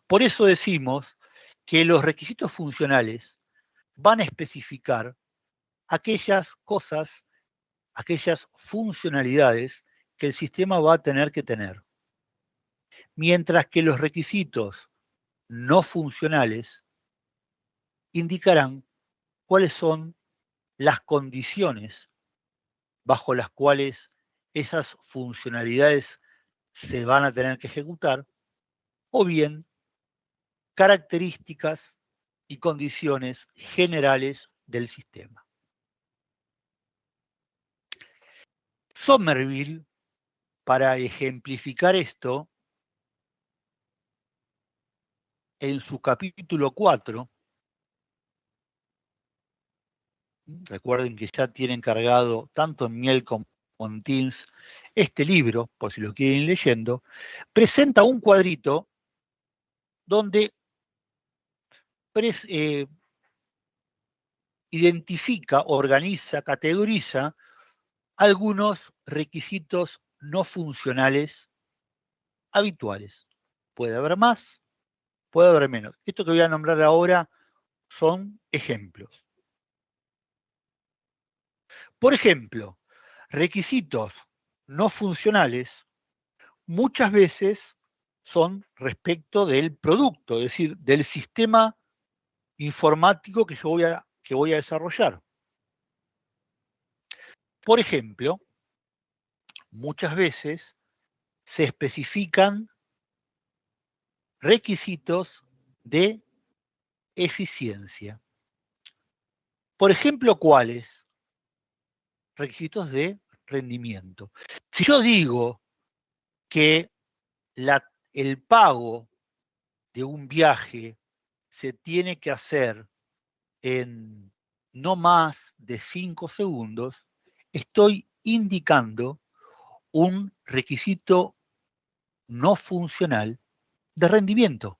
Speaker 1: Por eso decimos que los requisitos funcionales van a especificar aquellas cosas, aquellas funcionalidades que el sistema va a tener que tener. Mientras que los requisitos no funcionales indicarán cuáles son las condiciones bajo las cuales esas funcionalidades se van a tener que ejecutar, o bien características y condiciones generales del sistema. Somerville, para ejemplificar esto, en su capítulo 4, recuerden que ya tienen cargado tanto en Miel como en Teams este libro, por si lo quieren ir leyendo, presenta un cuadrito donde identifica, organiza, categoriza algunos requisitos no funcionales habituales. Puede haber más, puede haber menos. Esto que voy a nombrar ahora son ejemplos. Por ejemplo, requisitos no funcionales muchas veces son respecto del producto, es decir, del sistema informático que yo voy a desarrollar. Por ejemplo, muchas veces se especifican requisitos de eficiencia. Por ejemplo, ¿cuáles? Requisitos de rendimiento. Si yo digo que el pago de un viaje se tiene que hacer en no más de 5 segundos, estoy indicando un requisito no funcional de rendimiento.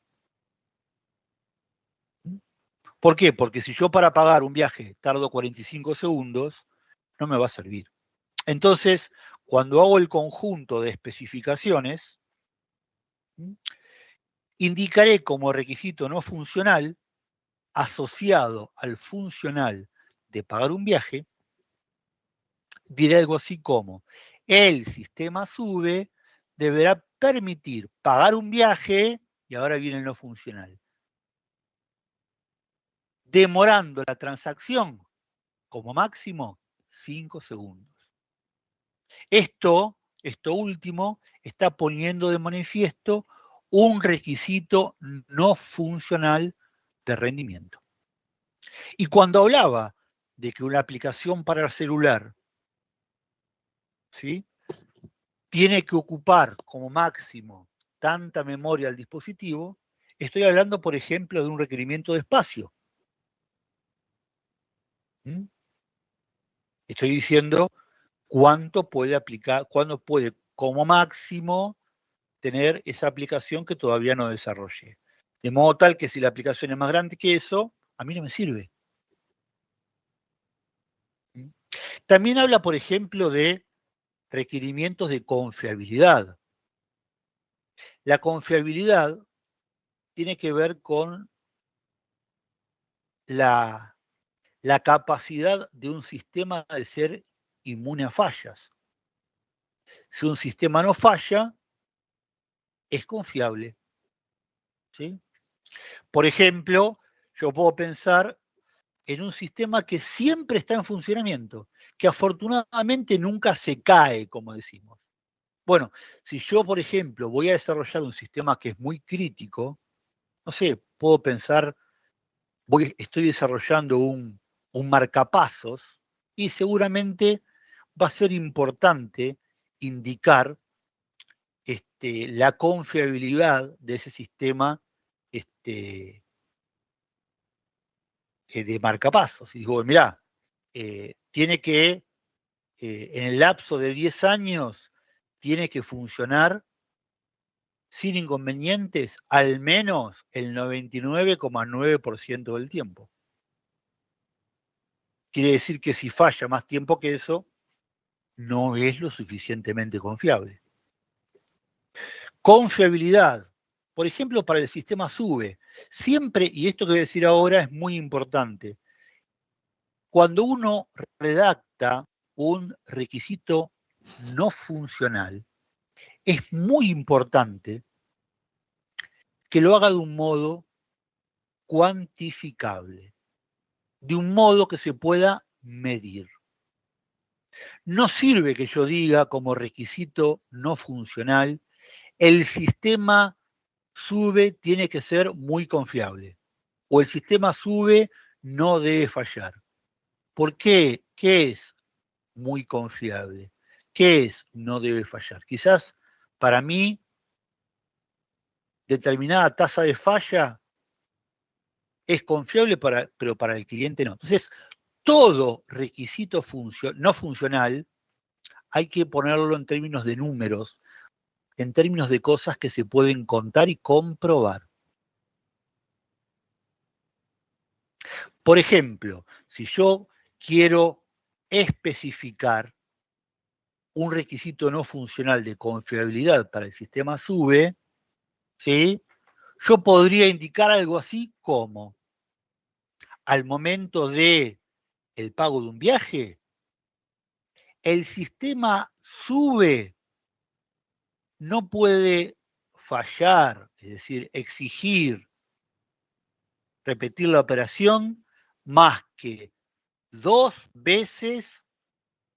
Speaker 1: ¿Por qué? Porque si yo para pagar un viaje tardo 45 segundos, no me va a servir. Entonces, cuando hago el conjunto de especificaciones, indicaré como requisito no funcional, asociado al funcional de pagar un viaje, diré algo así como, el sistema SUBE deberá permitir pagar un viaje, y ahora viene el no funcional, demorando la transacción como máximo 5 segundos. Esto último está poniendo de manifiesto un requisito no funcional de rendimiento. Y cuando hablaba de que una aplicación para el celular, ¿sí?, tiene que ocupar como máximo tanta memoria al dispositivo, estoy hablando, por ejemplo, de un requerimiento de espacio. Estoy diciendo cuánto puede como máximo tener esa aplicación que todavía no desarrollé. De modo tal que si la aplicación es más grande que eso, a mí no me sirve. También habla, por ejemplo, de requerimientos de confiabilidad. La confiabilidad tiene que ver con la capacidad de un sistema de ser inmune a fallas. Si un sistema no falla, es confiable. ¿Sí? Por ejemplo, yo puedo pensar en un sistema que siempre está en funcionamiento, que afortunadamente nunca se cae, como decimos. Bueno, si yo, por ejemplo, voy a desarrollar un sistema que es muy crítico, no sé, puedo pensar, estoy desarrollando un marcapasos y seguramente va a ser importante indicar la confiabilidad de ese sistema de marcapasos. Y digo, mirá, tiene que, en el lapso de 10 años, tiene que funcionar sin inconvenientes al menos el 99,9% del tiempo. Quiere decir que si falla más tiempo que eso, no es lo suficientemente confiable. Confiabilidad, por ejemplo, para el sistema SUBE. Siempre, y esto que voy a decir ahora es muy importante, cuando uno redacta un requisito no funcional, es muy importante que lo haga de un modo cuantificable, de un modo que se pueda medir. No sirve que yo diga como requisito no funcional, el sistema SUBE tiene que ser muy confiable, o el sistema SUBE no debe fallar. ¿Por qué? ¿Qué es muy confiable? ¿Qué es no debe fallar? Quizás para mí determinada tasa de falla es confiable, pero para el cliente no. Entonces, todo requisito no funcional hay que ponerlo en términos de números, en términos de cosas que se pueden contar y comprobar. Por ejemplo, si yo quiero especificar un requisito no funcional de confiabilidad para el sistema SUBE, ¿sí?, yo podría indicar algo así como, al momento de el pago de un viaje, el sistema sube, no puede fallar, es decir, exigir, repetir la operación más que 2 veces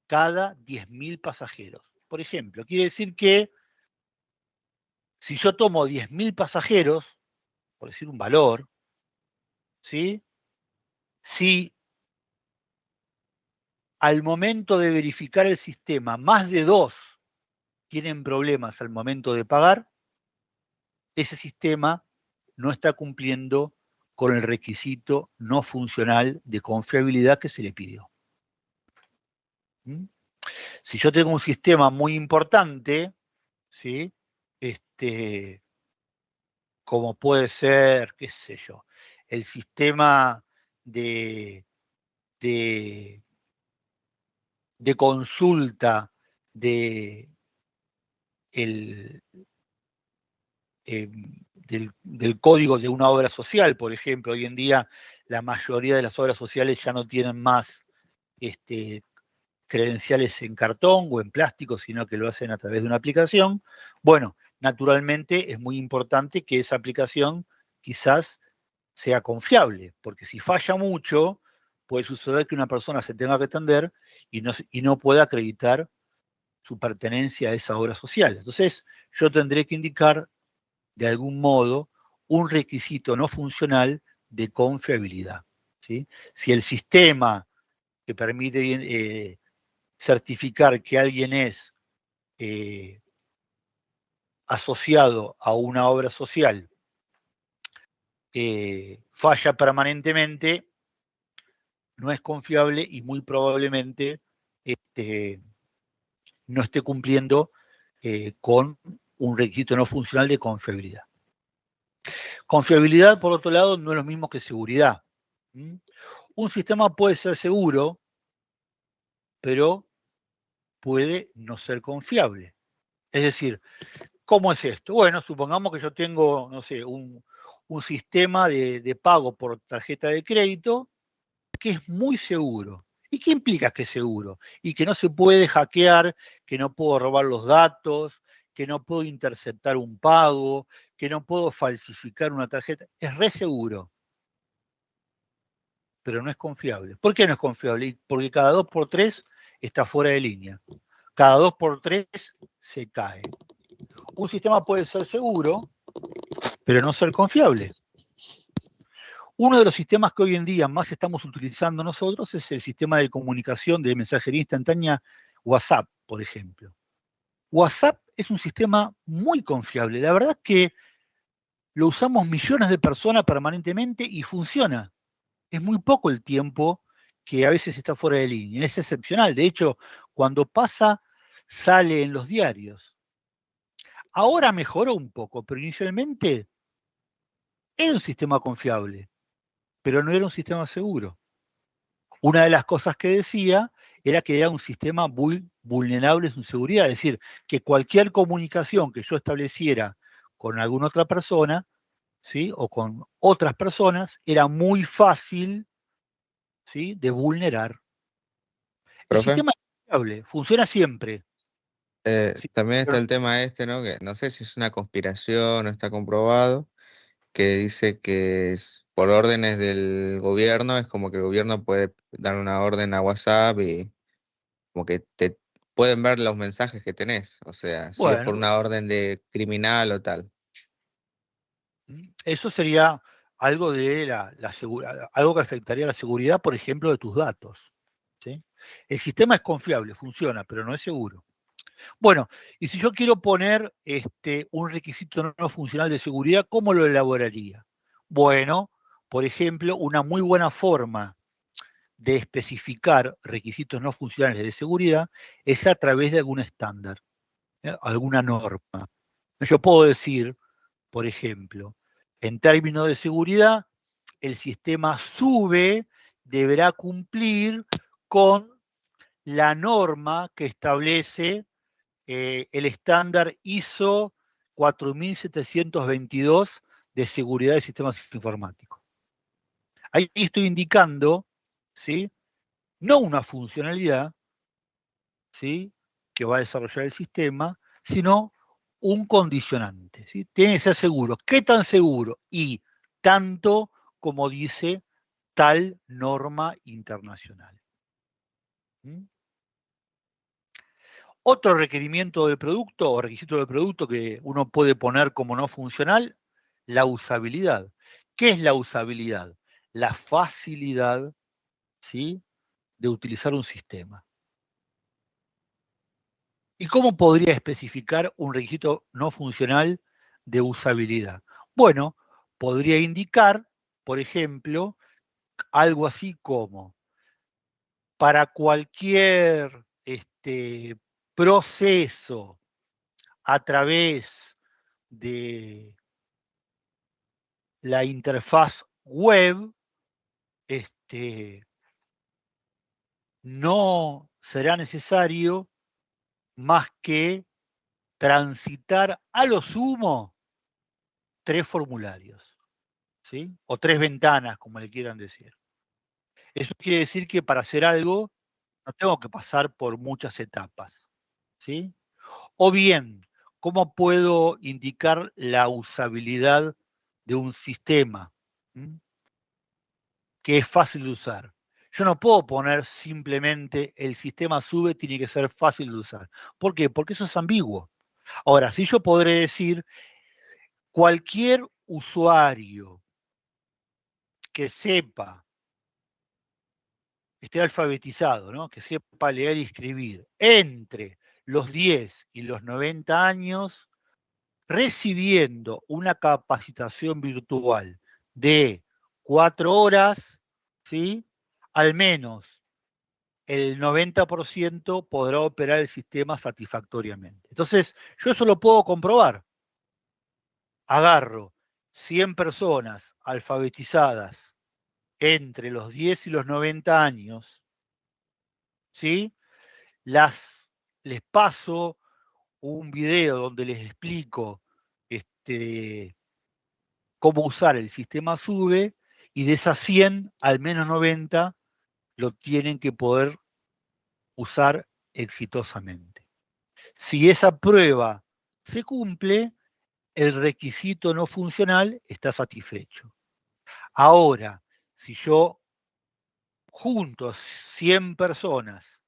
Speaker 1: cada 10.000 pasajeros. Por ejemplo, quiere decir que si yo tomo 10.000 pasajeros, por decir un valor, ¿sí? Si al momento de verificar el sistema más de 2 tienen problemas al momento de pagar, ese sistema no está cumpliendo con el requisito no funcional de confiabilidad que se le pidió. ¿Mm? Si yo tengo un sistema muy importante, ¿sí? Como puede ser, qué sé yo, el sistema de consulta del código de una obra social, por ejemplo. Hoy en día la mayoría de las obras sociales ya no tienen más credenciales en cartón o en plástico, sino que lo hacen a través de una aplicación. Bueno, naturalmente es muy importante que esa aplicación quizás sea confiable, porque si falla mucho, puede suceder que una persona se tenga que atender y no pueda acreditar su pertenencia a esa obra social. Entonces, yo tendré que indicar de algún modo un requisito no funcional de confiabilidad, ¿sí? Si el sistema que permite certificar que alguien es asociado a una obra social falla permanentemente, no es confiable y muy probablemente no esté cumpliendo con un requisito no funcional de confiabilidad. Confiabilidad, por otro lado, no es lo mismo que seguridad. Un sistema puede ser seguro, pero puede no ser confiable. Es decir, ¿cómo es esto? Bueno, supongamos que yo tengo, no sé, un sistema de pago por tarjeta de crédito que es muy seguro. ¿Y qué implica que es seguro? Y que no se puede hackear, que no puedo robar los datos, que no puedo interceptar un pago, que no puedo falsificar una tarjeta. Es re seguro, pero no es confiable. ¿Por qué no es confiable? Porque cada 2x3 está fuera de línea. Cada 2x3 se cae. Un sistema puede ser seguro, pero no ser confiable. Uno de los sistemas que hoy en día más estamos utilizando nosotros es el sistema de comunicación de mensajería instantánea WhatsApp, por ejemplo. WhatsApp es un sistema muy confiable. La verdad es que lo usamos millones de personas permanentemente y funciona. Es muy poco el tiempo que a veces está fuera de línea. Es excepcional. De hecho, cuando pasa, sale en los diarios. Ahora mejoró un poco, pero inicialmente era un sistema confiable, pero no era un sistema seguro. Una de las cosas que decía era que era un sistema muy vulnerable en su seguridad, es decir, que cualquier comunicación que yo estableciera con alguna otra persona, ¿sí? O con otras personas, era muy fácil, ¿sí? De vulnerar. El
Speaker 3: Profe,
Speaker 1: sistema es confiable, funciona siempre. ¿Sí?
Speaker 3: también está
Speaker 1: Pero,
Speaker 3: el tema ¿no? Que no sé si es una conspiración o está comprobado, que dice que por órdenes del gobierno, es como que el gobierno puede dar una orden a WhatsApp y como que te pueden ver los mensajes que tenés, o sea, si es por
Speaker 1: bueno,
Speaker 3: una orden de criminal o tal.
Speaker 1: eso sería algo de algo que afectaría la seguridad, por ejemplo, de tus datos. ¿Sí? El sistema es confiable, funciona, pero no es seguro. Bueno, y si yo quiero poner un requisito no funcional de seguridad, ¿cómo lo elaboraría? Bueno, por ejemplo, una muy buena forma de especificar requisitos no funcionales de seguridad es a través de algún estándar, alguna norma. Yo puedo decir, por ejemplo, en términos de seguridad, el sistema SUBE deberá cumplir con la norma que establece el estándar ISO 4722 de seguridad de sistemas informáticos. Ahí estoy indicando, ¿sí? No una funcionalidad, ¿sí?, que va a desarrollar el sistema, sino un condicionante, ¿sí? Tiene que ser seguro. ¿Qué tan seguro? Y tanto como dice tal norma internacional. ¿Mm? Otro requerimiento del producto o requisito del producto que uno puede poner como no funcional, la usabilidad. ¿Qué es la usabilidad? La facilidad, ¿sí?, de utilizar un sistema. ¿Y cómo podría especificar un requisito no funcional de usabilidad? Bueno, podría indicar, por ejemplo, algo así como para cualquier proceso a través de la interfaz web, no será necesario más que transitar a lo sumo 3 formularios, ¿sí? O 3 ventanas, como le quieran decir. Eso quiere decir que para hacer algo no tengo que pasar por muchas etapas, ¿sí? O bien, ¿cómo puedo indicar la usabilidad de un sistema? ¿Mm? Que es fácil de usar. Yo no puedo poner simplemente el sistema sube, tiene que ser fácil de usar. ¿Por qué? Porque eso es ambiguo. Ahora, si yo podré decir cualquier usuario que sepa, esté alfabetizado, ¿no?, que sepa leer y escribir, entre los 10 y los 90 años, recibiendo una capacitación virtual de 4 horas, ¿sí?, al menos el 90% podrá operar el sistema satisfactoriamente. Entonces, yo eso lo puedo comprobar. Agarro 100 personas alfabetizadas entre los 10 y los 90 años, ¿sí? Les paso un video donde les explico cómo usar el sistema SUBE, y de esas 100, al menos 90 lo tienen que poder usar exitosamente. Si esa prueba se cumple, el requisito no funcional está satisfecho. Ahora, si yo junto 100 personas,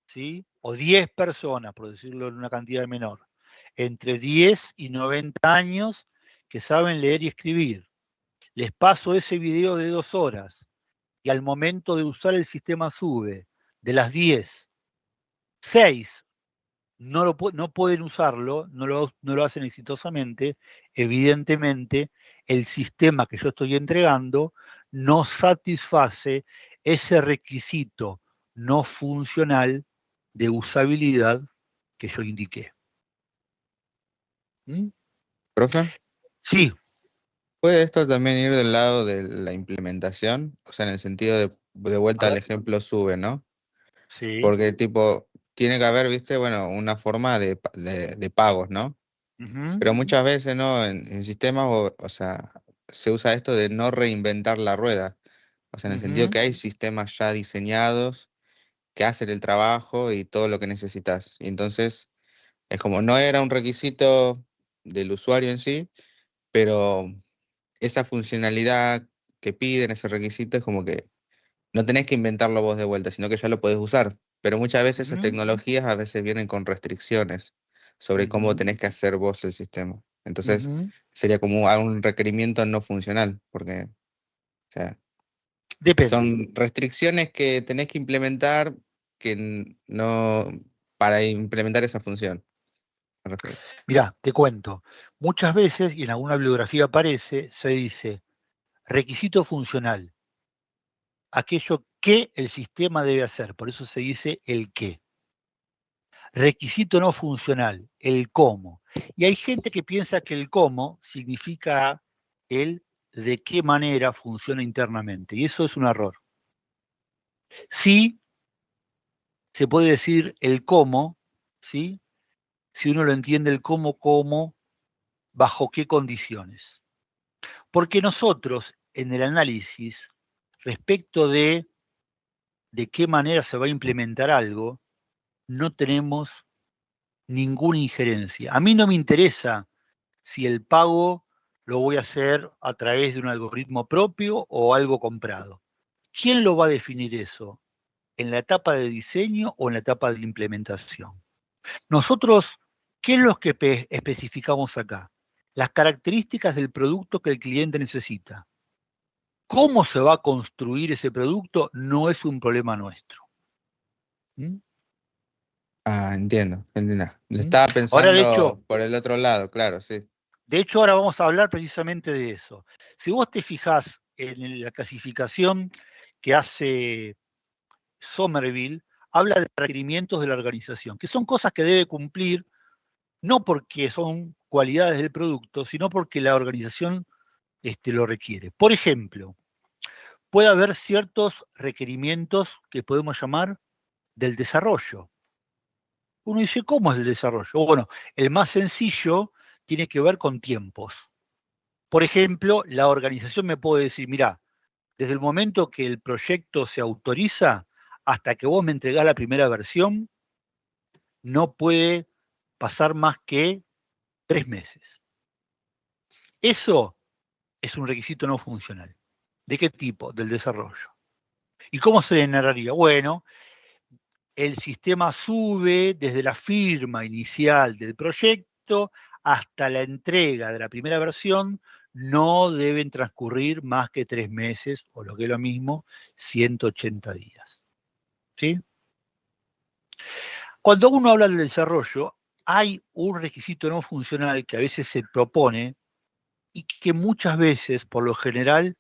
Speaker 1: ¿sí?, o 10 personas, por decirlo en una cantidad menor, entre 10 y 90 años, que saben leer y escribir, les paso ese video de 2 horas, y al momento de usar el sistema SUBE, de las 10, 6 no pueden usarlo, no lo hacen exitosamente, evidentemente el sistema que yo estoy entregando no satisface ese requisito no funcional de usabilidad que yo indiqué. ¿Mm?
Speaker 3: ¿Profe?
Speaker 1: Sí.
Speaker 3: ¿Puede esto también ir del lado de la implementación? O sea, en el sentido de vuelta al ejemplo SUBE, ¿no?
Speaker 1: Sí.
Speaker 3: Porque tipo, tiene que haber, viste, bueno, una forma de pagos, ¿no?
Speaker 1: Uh-huh.
Speaker 3: Pero muchas veces, ¿no? En sistemas, o sea, se usa esto de no reinventar la rueda. O sea, en el sentido que hay sistemas ya diseñados que hacen el trabajo y todo lo que necesitas. Y entonces, es como, no era un requisito del usuario en sí, pero esa funcionalidad que piden, ese requisito, es como que no tenés que inventarlo vos de vuelta, sino que ya lo podés usar. Pero muchas veces esas tecnologías a veces vienen con restricciones sobre cómo tenés que hacer vos el sistema. Entonces, sería como un requerimiento no funcional, porque, o sea,
Speaker 1: Depende.
Speaker 3: son restricciones que tenés que implementar no para implementar esa función. Me refiero.
Speaker 1: Mirá, te cuento. Muchas veces, y en alguna bibliografía aparece, se dice requisito funcional, aquello que el sistema debe hacer, por eso se dice el qué. Requisito no funcional, el cómo. Y hay gente que piensa que el cómo significa el de qué manera funciona internamente, y eso es un error. Sí, se puede decir el cómo, ¿sí?, si uno lo entiende el cómo, bajo qué condiciones. Porque nosotros, en el análisis, respecto de qué manera se va a implementar algo, no tenemos ninguna injerencia. A mí no me interesa si el pago lo voy a hacer a través de un algoritmo propio o algo comprado. ¿Quién lo va a definir eso? ¿En la etapa de diseño o en la etapa de implementación? Nosotros, ¿qué es lo que especificamos acá? Las características del producto que el cliente necesita. ¿Cómo se va a construir ese producto? No es un problema nuestro. ¿Mm?
Speaker 3: Ah, entiendo. Lo
Speaker 1: ¿Mm?
Speaker 3: estaba
Speaker 1: Ahora,
Speaker 3: pensando por el otro lado, claro, sí.
Speaker 1: de hecho, ahora vamos a hablar precisamente de eso. Si vos te fijás en la clasificación que hace Somerville, habla de requerimientos de la organización, que son cosas que debe cumplir, no porque son cualidades del producto, sino porque la organización lo requiere. Por ejemplo, puede haber ciertos requerimientos que podemos llamar del desarrollo. Uno dice, ¿cómo es el desarrollo? Bueno, el más sencillo tiene que ver con tiempos. Por ejemplo, la organización me puede decir, mira, desde el momento que el proyecto se autoriza hasta que vos me entregás la primera versión, no puede pasar más que 3 meses. Eso es un requisito no funcional. ¿De qué tipo? Del desarrollo. ¿Y cómo se generaría? Bueno, el sistema sube desde la firma inicial del proyecto hasta la entrega de la primera versión, no deben transcurrir más que 3 meses, o lo que es lo mismo, 180 días. ¿Sí? Cuando uno habla del desarrollo, hay un requisito no funcional que a veces se propone y que muchas veces, por lo general,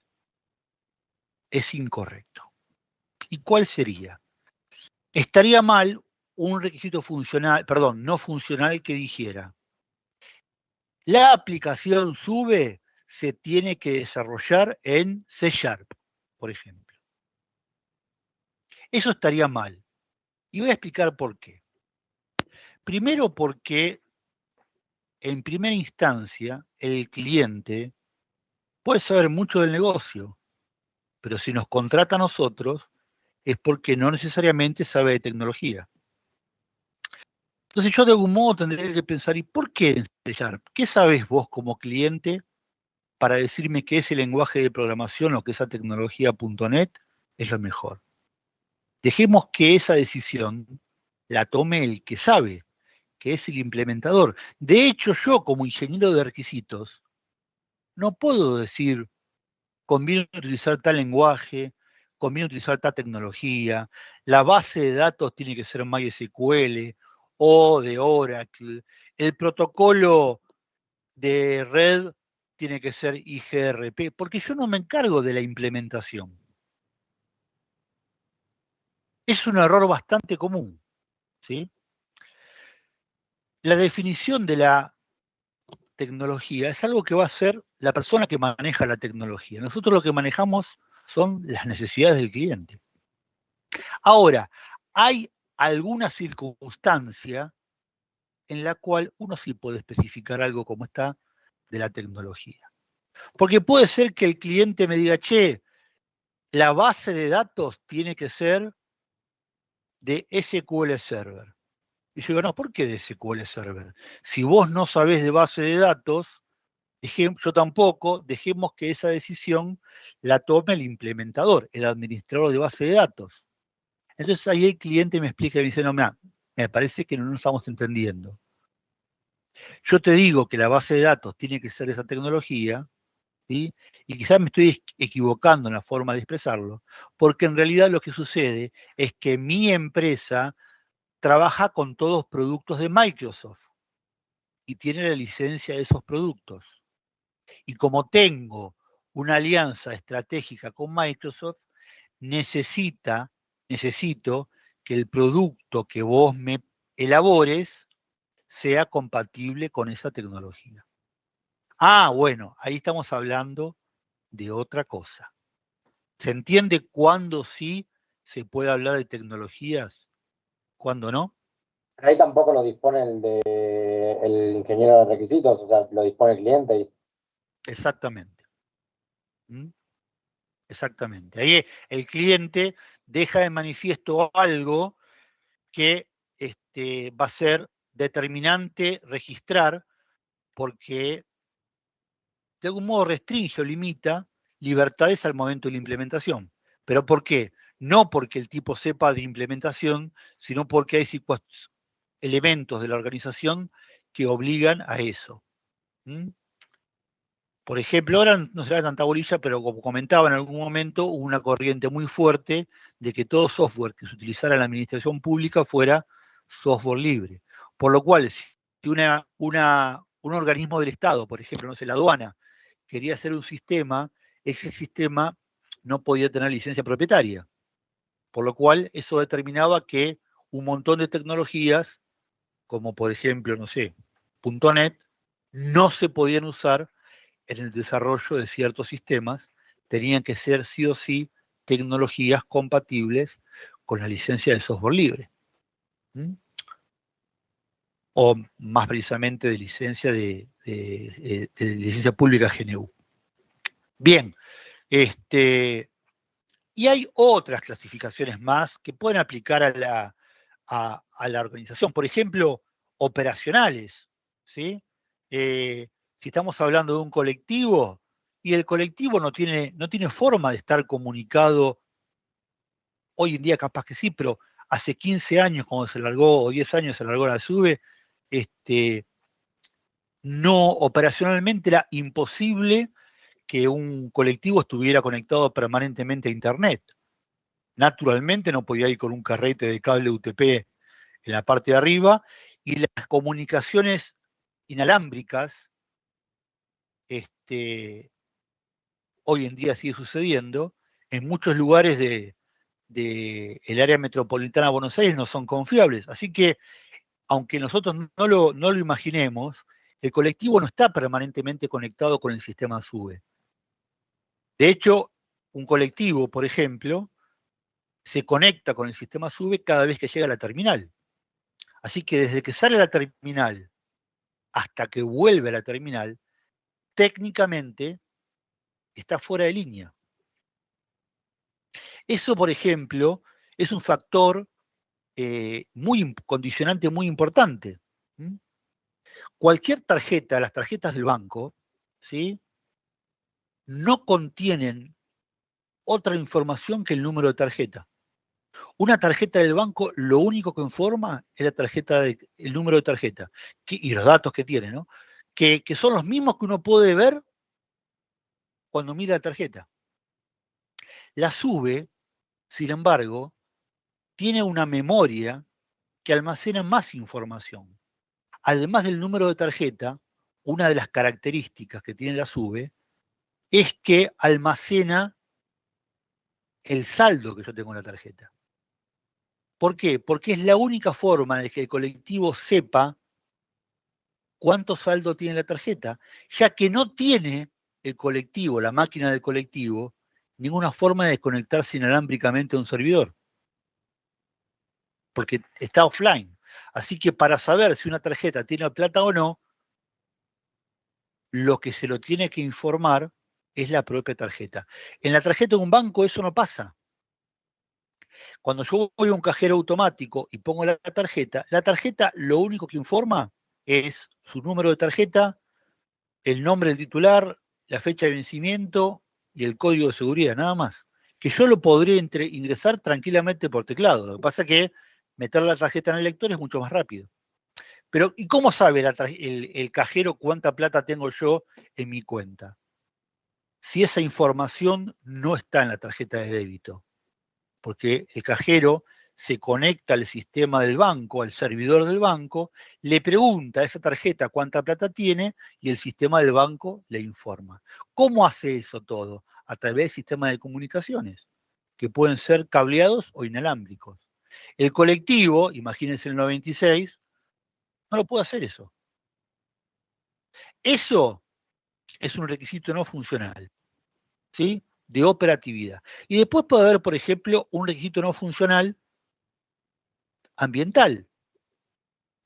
Speaker 1: es incorrecto. ¿Y cuál sería? Estaría mal un requisito funcional, perdón, no funcional que dijera: la aplicación sube, se tiene que desarrollar en C#, por ejemplo. Eso estaría mal. Y voy a explicar por qué. Primero porque, en primera instancia, el cliente puede saber mucho del negocio, pero si nos contrata a nosotros es porque no necesariamente sabe de tecnología. Entonces yo de algún modo tendría que pensar, ¿y por qué en C#? ¿Qué sabes vos como cliente para decirme que ese lenguaje de programación o que esa tecnología .NET es lo mejor? Dejemos que esa decisión la tome el que sabe, que es el implementador. De hecho, yo como ingeniero de requisitos no puedo decir, conviene utilizar tal lenguaje, conviene utilizar tal tecnología, la base de datos tiene que ser MySQL o de Oracle, el protocolo de red tiene que ser IGRP, porque yo no me encargo de la implementación. Es un error bastante común, ¿sí? La definición de la tecnología es algo que va a hacer la persona que maneja la tecnología. Nosotros lo que manejamos son las necesidades del cliente. Ahora, hay alguna circunstancia en la cual uno sí puede especificar algo como esta de la tecnología. Porque puede ser que el cliente me diga, che, la base de datos tiene que ser de SQL Server. Y yo digo, no, ¿por qué de SQL Server? Si vos no sabés de base de datos, yo tampoco, dejemos que esa decisión la tome el implementador, el administrador de base de datos. Entonces ahí el cliente me explica y me dice, no, mira, me parece que no nos estamos entendiendo. Yo te digo que la base de datos tiene que ser esa tecnología, ¿sí? Y quizás me estoy equivocando en la forma de expresarlo, porque en realidad lo que sucede es que mi empresa trabaja con todos productos de Microsoft y tiene la licencia de esos productos. Y como tengo una alianza estratégica con Microsoft, necesito que el producto que vos me elabores sea compatible con esa tecnología. Ah, bueno, ahí estamos hablando de otra cosa. ¿Se entiende cuándo sí se puede hablar de tecnologías? ¿Cuándo no?
Speaker 5: Ahí tampoco lo dispone el ingeniero de requisitos, o sea, lo dispone el cliente.
Speaker 1: Exactamente. ¿Mm? Exactamente. Ahí el cliente deja de manifiesto algo que va a ser determinante registrar, porque de algún modo restringe o limita libertades al momento de la implementación. ¿Pero por qué? No porque el tipo sepa de implementación, sino porque hay elementos de la organización que obligan a eso. Por ejemplo, ahora no será tanta bolilla, pero como comentaba en algún momento, hubo una corriente muy fuerte de que todo software que se utilizara en la administración pública fuera software libre. Por lo cual, si un organismo del Estado, por ejemplo, no sé, la aduana, quería hacer un sistema, ese sistema no podía tener licencia propietaria. Por lo cual, eso determinaba que un montón de tecnologías, como por ejemplo, no sé, .NET, no se podían usar en el desarrollo de ciertos sistemas, tenían que ser sí o sí tecnologías compatibles con la licencia de software libre. O más precisamente de licencia de licencia pública GNU. Bien, y hay otras clasificaciones más que pueden aplicar a la organización. Por ejemplo, operacionales, ¿sí? Si estamos hablando de un colectivo, y el colectivo no tiene forma de estar comunicado, hoy en día capaz que sí, pero hace 15 años cuando se largó, o 10 años se largó la SUBE, no, operacionalmente era imposible que un colectivo estuviera conectado permanentemente a Internet. Naturalmente no podía ir con un carrete de cable UTP en la parte de arriba, y las comunicaciones inalámbricas, hoy en día sigue sucediendo, en muchos lugares el área metropolitana de Buenos Aires no son confiables. Así que, aunque nosotros no lo imaginemos, el colectivo no está permanentemente conectado con el sistema SUBE. De hecho, un colectivo, por ejemplo, se conecta con el sistema SUBE cada vez que llega a la terminal. Así que desde que sale a la terminal hasta que vuelve a la terminal, técnicamente está fuera de línea. Eso, por ejemplo, es un factor condicionante muy importante. Cualquier tarjeta, las tarjetas del banco, ¿sí?, no contienen otra información que el número de tarjeta. Una tarjeta del banco lo único que informa es el número de tarjeta y los datos que tiene, ¿no? Que son los mismos que uno puede ver cuando mira la tarjeta. La SUBE, sin embargo, tiene una memoria que almacena más información. Además del número de tarjeta, una de las características que tiene la SUBE es que almacena el saldo que yo tengo en la tarjeta. ¿Por qué? Porque es la única forma de que el colectivo sepa cuánto saldo tiene la tarjeta, ya que no tiene el colectivo, la máquina del colectivo, ninguna forma de conectarse inalámbricamente a un servidor, porque está offline. Así que para saber si una tarjeta tiene plata o no, lo que se lo tiene que informar es la propia tarjeta. En la tarjeta de un banco eso no pasa. Cuando yo voy a un cajero automático y pongo la tarjeta lo único que informa es su número de tarjeta, el nombre del titular, la fecha de vencimiento y el código de seguridad, nada más. Que yo lo podría ingresar tranquilamente por teclado. Lo que pasa es que meter la tarjeta en el lector es mucho más rápido. Pero, ¿y cómo sabe el cajero cuánta plata tengo yo en mi cuenta? Si esa información no está en la tarjeta de débito. Porque el cajero se conecta al sistema del banco, al servidor del banco, le pregunta a esa tarjeta cuánta plata tiene y el sistema del banco le informa. ¿Cómo hace eso todo? A través del sistema de comunicaciones, que pueden ser cableados o inalámbricos. El colectivo, imagínense el 96, no lo puede hacer eso. Eso es un requisito no funcional, ¿sí?, de operatividad. Y después puede haber, por ejemplo, un requisito no funcional ambiental.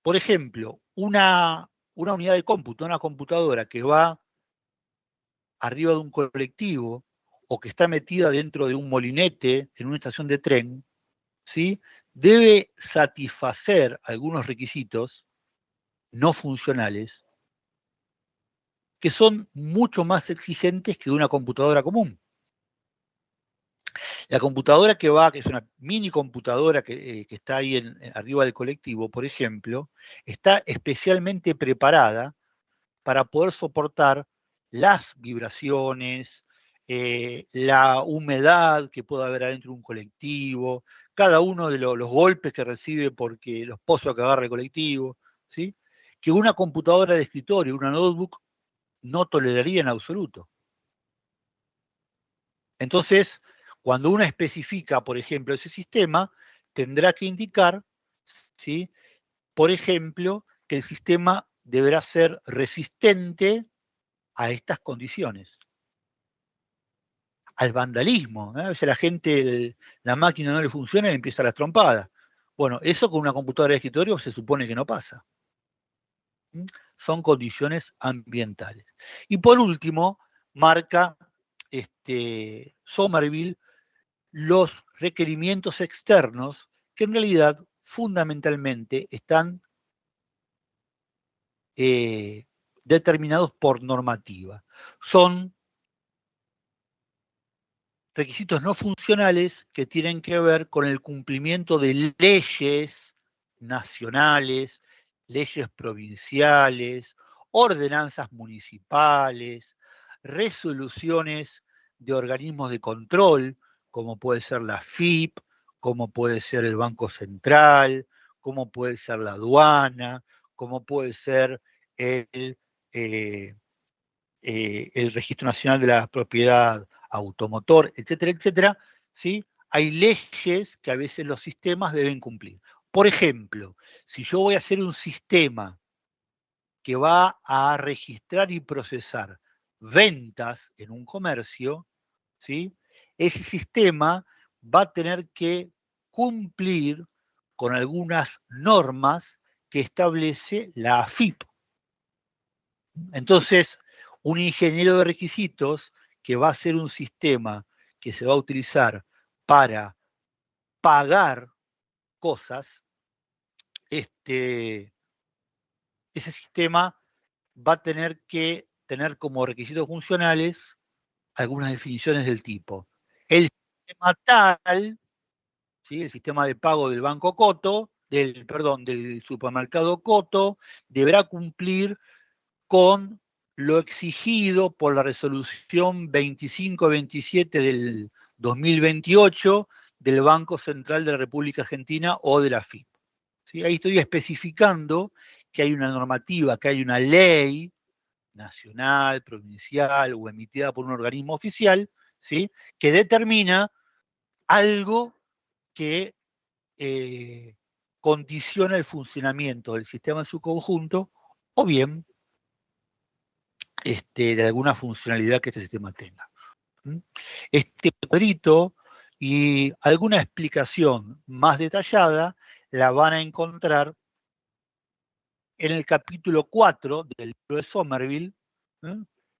Speaker 1: Por ejemplo, una unidad de cómputo, una computadora que va arriba de un colectivo o que está metida dentro de un molinete en una estación de tren, ¿sí? Debe satisfacer algunos requisitos no funcionales que son mucho más exigentes que una computadora común. La computadora que es una mini computadora que está ahí arriba del colectivo, por ejemplo, está especialmente preparada para poder soportar las vibraciones, la humedad que pueda haber adentro de un colectivo, cada uno de los golpes que recibe porque los pozos que agarra el colectivo, ¿sí? Que una computadora de escritorio, una notebook, no toleraría en absoluto. Entonces, cuando uno especifica, por ejemplo, ese sistema, tendrá que indicar, ¿sí? Por ejemplo, que el sistema deberá ser resistente a estas condiciones. Al vandalismo, ¿eh? A veces la gente, la máquina no le funciona y empieza las trompadas. Bueno, eso con una computadora de escritorio se supone que no pasa. Son condiciones ambientales. Y por último, marca Somerville los requerimientos externos que en realidad fundamentalmente están determinados por normativa. Son requisitos no funcionales que tienen que ver con el cumplimiento de leyes nacionales, leyes provinciales, ordenanzas municipales, resoluciones de organismos de control, como puede ser la FIP, como puede ser el Banco Central, como puede ser la aduana, como puede ser el Registro Nacional de la Propiedad Automotor, etcétera, etcétera, ¿sí? Hay leyes que a veces los sistemas deben cumplir. Por ejemplo, si yo voy a hacer un sistema que va a registrar y procesar ventas en un comercio, ¿sí? Ese sistema va a tener que cumplir con algunas normas que establece la AFIP. Entonces, un ingeniero de requisitos que va a hacer un sistema que se va a utilizar para pagar cosas, ese sistema va a tener que tener como requisitos funcionales algunas definiciones del tipo. El sistema tal, ¿sí? El sistema de pago del banco Coto, del supermercado Coto, deberá cumplir con lo exigido por la resolución 2527 del 2028 del Banco Central de la República Argentina o de la FIP. ¿Sí? Ahí estoy especificando que hay una normativa, que hay una ley nacional, provincial o emitida por un organismo oficial, ¿sí? Que determina algo que condiciona el funcionamiento del sistema en su conjunto, o bien de alguna funcionalidad que este sistema tenga. Este cuadrito y alguna explicación más detallada la van a encontrar en el capítulo 4 del libro de Somerville,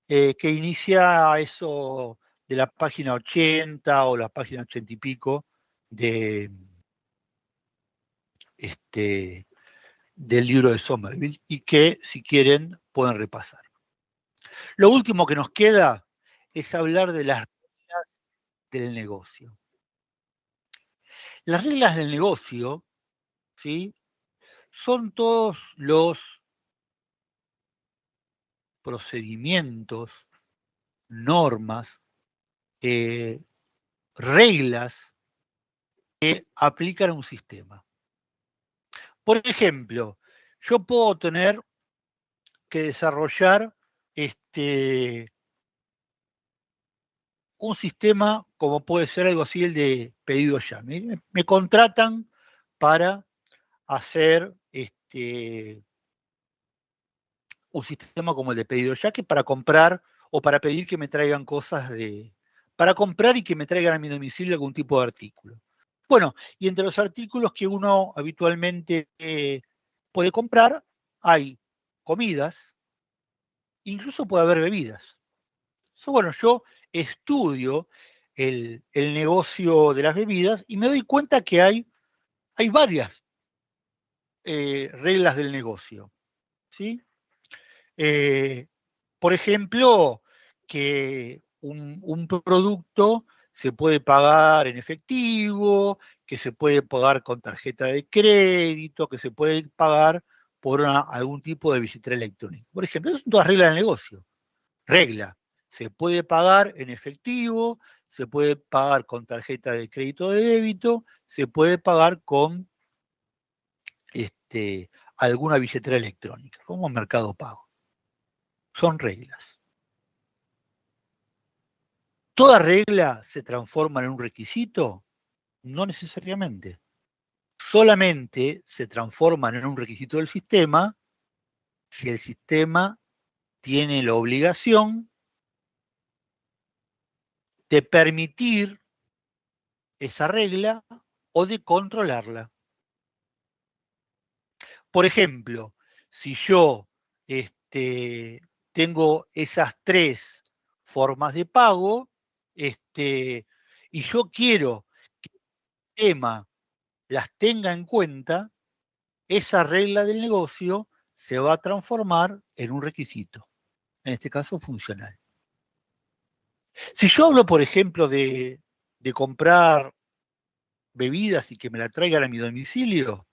Speaker 1: que inicia eso de la página 80 o la página 80 y pico del libro de Somerville, y que, si quieren, pueden repasar. Lo último que nos queda es hablar de las reglas del negocio. Las reglas del negocio, ¿sí? Son todos los procedimientos, normas, reglas que aplican a un sistema. Por ejemplo, yo puedo tener que desarrollar un sistema como puede ser algo así, el de pedido ya. Me contratan para hacer un sistema como el de pedido ya, que para comprar o para pedir que me traigan cosas para comprar y que me traigan a mi domicilio algún tipo de artículo. Bueno, y entre los artículos que uno habitualmente puede comprar, hay comidas, incluso puede haber bebidas. Bueno, yo estudio el negocio de las bebidas y me doy cuenta que hay hay varias reglas del negocio, ¿sí? Por ejemplo, que un producto se puede pagar en efectivo, que se puede pagar con tarjeta de crédito, que se puede pagar por algún tipo de billetera electrónica. Por ejemplo, esas son todas reglas del negocio. Regla, se puede pagar en efectivo, se puede pagar con tarjeta de crédito o de débito, se puede pagar con alguna billetera electrónica, como Mercado Pago. Son reglas. ¿Toda regla se transforma en un requisito? No necesariamente. Solamente se transforman en un requisito del sistema si el sistema tiene la obligación de permitir esa regla o de controlarla. Por ejemplo, si yo tengo esas 3 formas de pago, y yo quiero que el sistema las tenga en cuenta, esa regla del negocio se va a transformar en un requisito, en este caso funcional. Si yo hablo, por ejemplo, de comprar bebidas y que me la traigan a mi domicilio,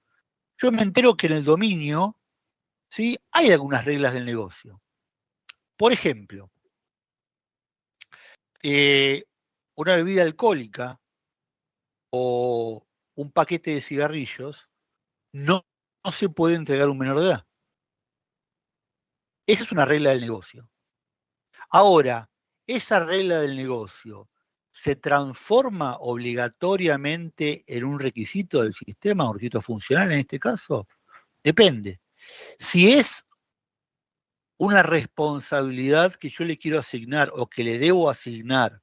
Speaker 1: yo me entero que en el dominio, ¿sí?, hay algunas reglas del negocio. Por ejemplo, una bebida alcohólica o un paquete de cigarrillos no se puede entregar a un menor de edad. Esa es una regla del negocio. Ahora, esa regla del negocio se transforma obligatoriamente en un requisito del sistema, un requisito funcional en este caso. Depende. Si es una responsabilidad que yo le quiero asignar o que le debo asignar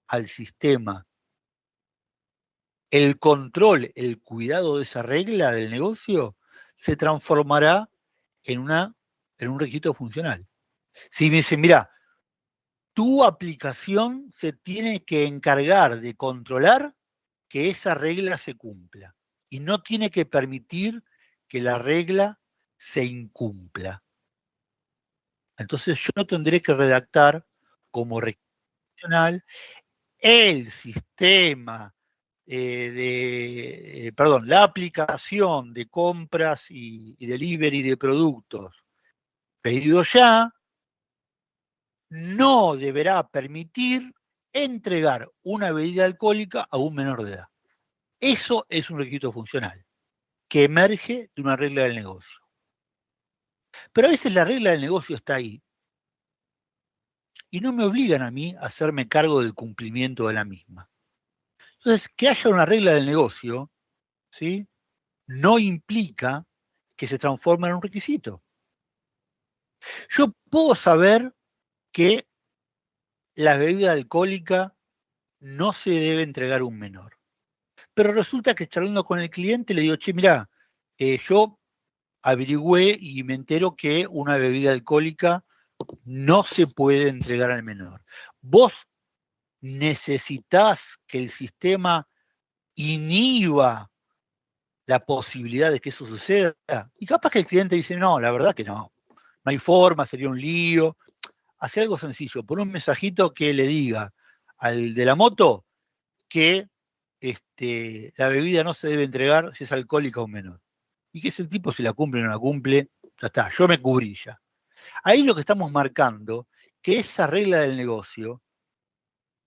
Speaker 1: al sistema, el control, el cuidado de esa regla del negocio se transformará en un requisito funcional. Si me dicen, mira, tu aplicación se tiene que encargar de controlar que esa regla se cumpla y no tiene que permitir que la regla se incumpla. Entonces yo tendré que redactar como requisito funcional el sistema la aplicación de compras y delivery de productos pedido ya no deberá permitir entregar una bebida alcohólica a un menor de edad. Eso es un requisito funcional que emerge de una regla del negocio. Pero a veces la regla del negocio está ahí y no me obligan a mí a hacerme cargo del cumplimiento de la misma. Entonces, que haya una regla del negocio, ¿sí?, no implica que se transforme en un requisito. Yo puedo saber que la bebida alcohólica no se debe entregar a un menor. Pero resulta que charlando con el cliente le digo, che, mirá, yo averigüé y me entero que una bebida alcohólica no se puede entregar al menor. Vos necesitás que el sistema inhiba la posibilidad de que eso suceda. Y capaz que el cliente dice, no, la verdad que no hay forma, sería un lío. Hace algo sencillo, pon un mensajito que le diga al de la moto que la bebida no se debe entregar si es alcohólica o menor. Y que ese tipo, si la cumple o no la cumple, ya está, yo me cubrí ya. Ahí lo que estamos marcando, que esa regla del negocio,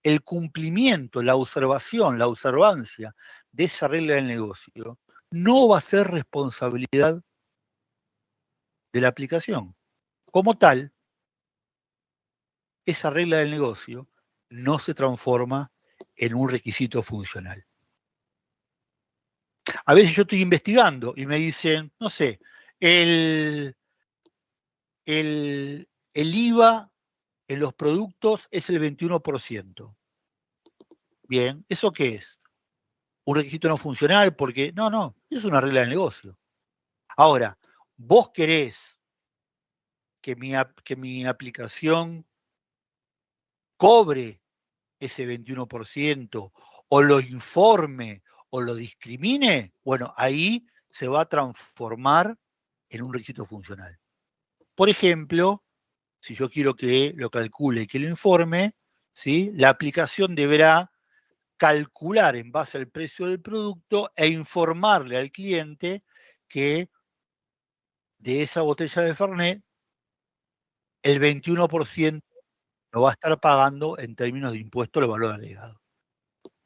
Speaker 1: el cumplimiento, la observación, la observancia de esa regla del negocio, no va a ser responsabilidad de la aplicación. Como tal, esa regla del negocio no se transforma en un requisito funcional. A veces yo estoy investigando y me dicen, no sé, el IVA en los productos es el 21%. Bien, ¿eso qué es? ¿Un requisito no funcional? Porque, no, es una regla del negocio. Ahora, vos querés que mi aplicación cobre ese 21% o lo informe o lo discrimine, bueno, ahí se va a transformar en un requisito funcional. Por ejemplo, si yo quiero que lo calcule y que lo informe, ¿sí? La aplicación deberá calcular en base al precio del producto e informarle al cliente que de esa botella de Fernet, el 21% lo va a estar pagando en términos de impuesto al valor agregado.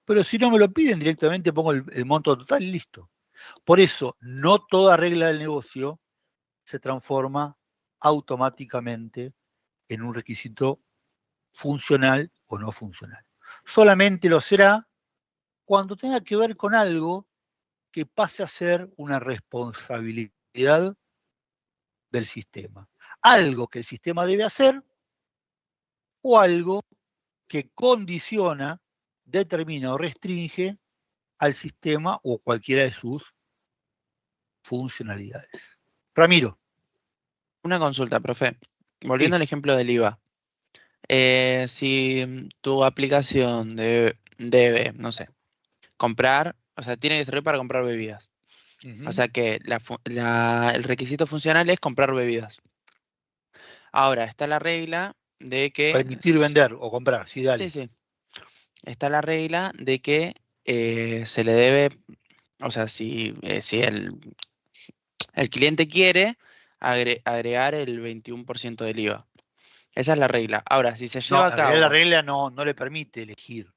Speaker 1: Pero si no me lo piden, directamente pongo el monto total y listo. Por eso, no toda regla del negocio se transforma automáticamente en un requisito funcional o no funcional. Solamente lo será cuando tenga que ver con algo que pase a ser una responsabilidad del sistema. Algo que el sistema debe hacer o algo que condiciona, determina o restringe al sistema o cualquiera de sus funcionalidades. Ramiro.
Speaker 2: Una consulta, profe.
Speaker 1: Sí.
Speaker 2: Volviendo al ejemplo del IVA. Si tu aplicación debe, no sé, comprar, o sea, tiene que servir para comprar bebidas. O sea que el requisito funcional es comprar bebidas. Ahora, está la regla de que...
Speaker 1: Permitir vender o comprar, sí, dale.
Speaker 2: Sí, sí. Está la regla de que se le debe, o sea, si el cliente quiere agregar el 21% del IVA. Esa es la regla. Ahora, si se lleva
Speaker 1: No,
Speaker 2: a
Speaker 1: en realidad la
Speaker 2: cabo...
Speaker 1: regla no le permite elegir.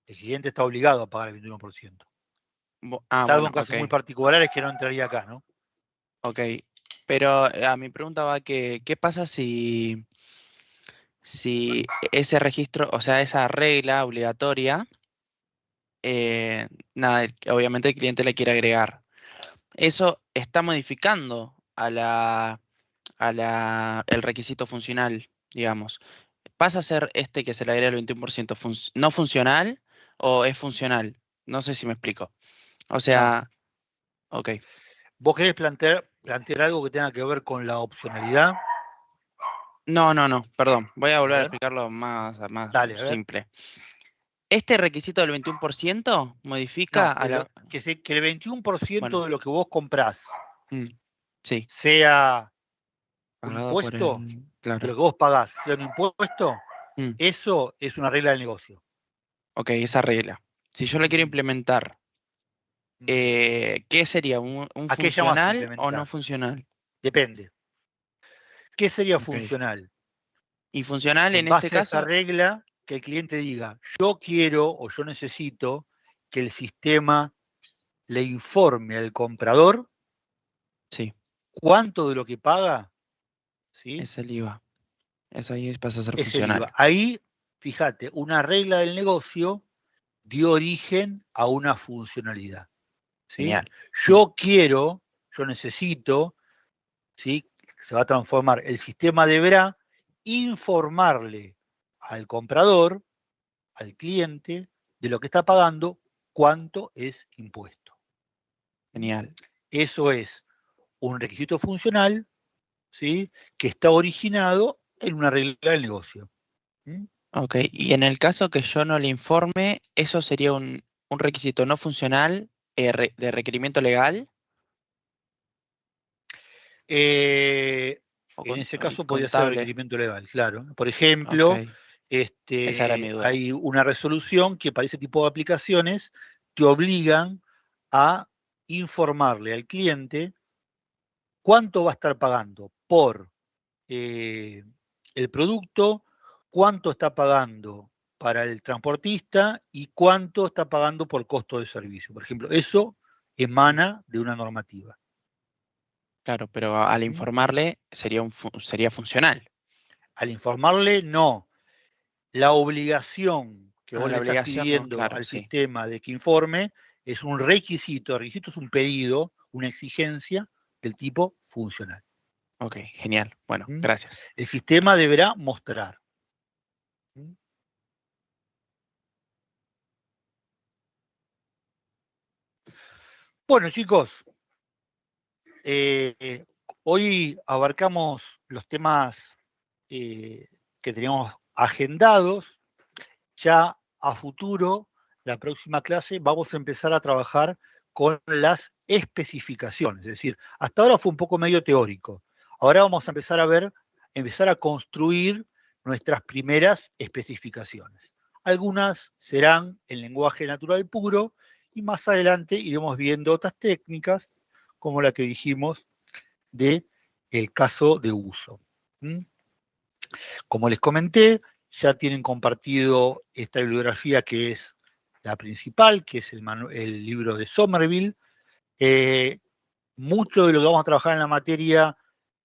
Speaker 1: El cliente está obligado a pagar el 21%. Salvo
Speaker 2: bueno,
Speaker 1: en casos
Speaker 2: ok.
Speaker 1: muy particulares que no entraría acá, ¿no?
Speaker 2: Ok, pero a mi pregunta va que, ¿qué pasa si ese registro, o sea, esa regla obligatoria, nada, obviamente el cliente le quiere agregar? Eso está modificando el requisito funcional, digamos. ¿Pasa a ser este que se le agrega el 21% no funcional o es funcional? No sé si me explico. O sea, ok.
Speaker 1: ¿Vos querés plantear algo que tenga que ver con la opcionalidad?
Speaker 2: No, perdón. Voy a volver a
Speaker 1: ver.
Speaker 2: explicarlo más
Speaker 1: Dale, a ver.
Speaker 2: simple. ¿Este requisito del 21% modifica
Speaker 1: No, que el 21%
Speaker 2: Bueno.
Speaker 1: de lo que vos comprás
Speaker 2: Sí,
Speaker 1: sea un
Speaker 2: pagado por
Speaker 1: impuesto,
Speaker 2: el...
Speaker 1: de lo
Speaker 2: Claro.
Speaker 1: que vos pagás sea un impuesto,
Speaker 2: Mm,
Speaker 1: eso es una regla del negocio.
Speaker 2: ok, esa regla. Si yo la quiero implementar, ¿qué sería? ¿Un
Speaker 1: ¿A qué llamas
Speaker 2: funcional o no
Speaker 1: implementar?
Speaker 2: funcional?
Speaker 1: Depende. ¿Qué sería
Speaker 2: Ok.
Speaker 1: funcional?
Speaker 2: Y funcional en
Speaker 1: En
Speaker 2: este
Speaker 1: base a esa
Speaker 2: caso,
Speaker 1: regla, que el cliente diga, yo quiero o yo necesito que el sistema le informe al comprador
Speaker 2: sí,
Speaker 1: cuánto de lo que paga, ¿sí?
Speaker 2: es el IVA. Eso ahí pasa a ser
Speaker 1: Es el IVA.
Speaker 2: funcional.
Speaker 1: Ahí, fíjate, una regla del negocio dio origen a una funcionalidad. ¿Sí?
Speaker 2: Genial.
Speaker 1: Yo quiero, yo necesito, ¿sí? Se va a transformar. El sistema deberá informarle al comprador, al cliente, de lo que está pagando, cuánto es impuesto.
Speaker 2: Genial.
Speaker 1: Eso es un requisito funcional, ¿sí? Que está originado en una regla del negocio. ¿Mm?
Speaker 2: Ok, y en el caso que yo no le informe, ¿eso sería un requisito no funcional de requerimiento legal? O
Speaker 1: En ese caso podría ser
Speaker 2: contable.
Speaker 1: requerimiento legal, claro. Por
Speaker 2: Ok,
Speaker 1: ejemplo,
Speaker 2: esa era mi duda.
Speaker 1: hay una resolución que para ese tipo de aplicaciones te obligan a informarle al cliente cuánto va a estar pagando por el producto, cuánto está pagando para el transportista y cuánto está pagando por costo de servicio. Por ejemplo, eso emana de una normativa.
Speaker 2: Claro, pero al
Speaker 1: ¿Mm?
Speaker 2: informarle sería funcional.
Speaker 1: Al informarle, no. La obligación que vos
Speaker 2: La
Speaker 1: le estás
Speaker 2: obligación, no,
Speaker 1: pidiendo
Speaker 2: claro,
Speaker 1: al
Speaker 2: sí.
Speaker 1: sistema de que informe es un requisito. El requisito es un pedido, una exigencia del tipo funcional.
Speaker 2: Ok, genial. Bueno,
Speaker 1: ¿Mm?
Speaker 2: gracias.
Speaker 1: El sistema deberá mostrar. ¿Mm? Bueno, chicos, hoy abarcamos los temas que teníamos agendados. Ya a futuro la próxima clase vamos a empezar a trabajar con las especificaciones. Es decir, hasta ahora fue un poco medio teórico. Ahora vamos a empezar a construir nuestras primeras especificaciones. Algunas serán en lenguaje natural puro y más adelante iremos viendo otras técnicas como la que dijimos de el caso de uso. Como les comenté, ya tienen compartido esta bibliografía que es la principal, que es el libro de Somerville. Mucho de lo que vamos a trabajar en la materia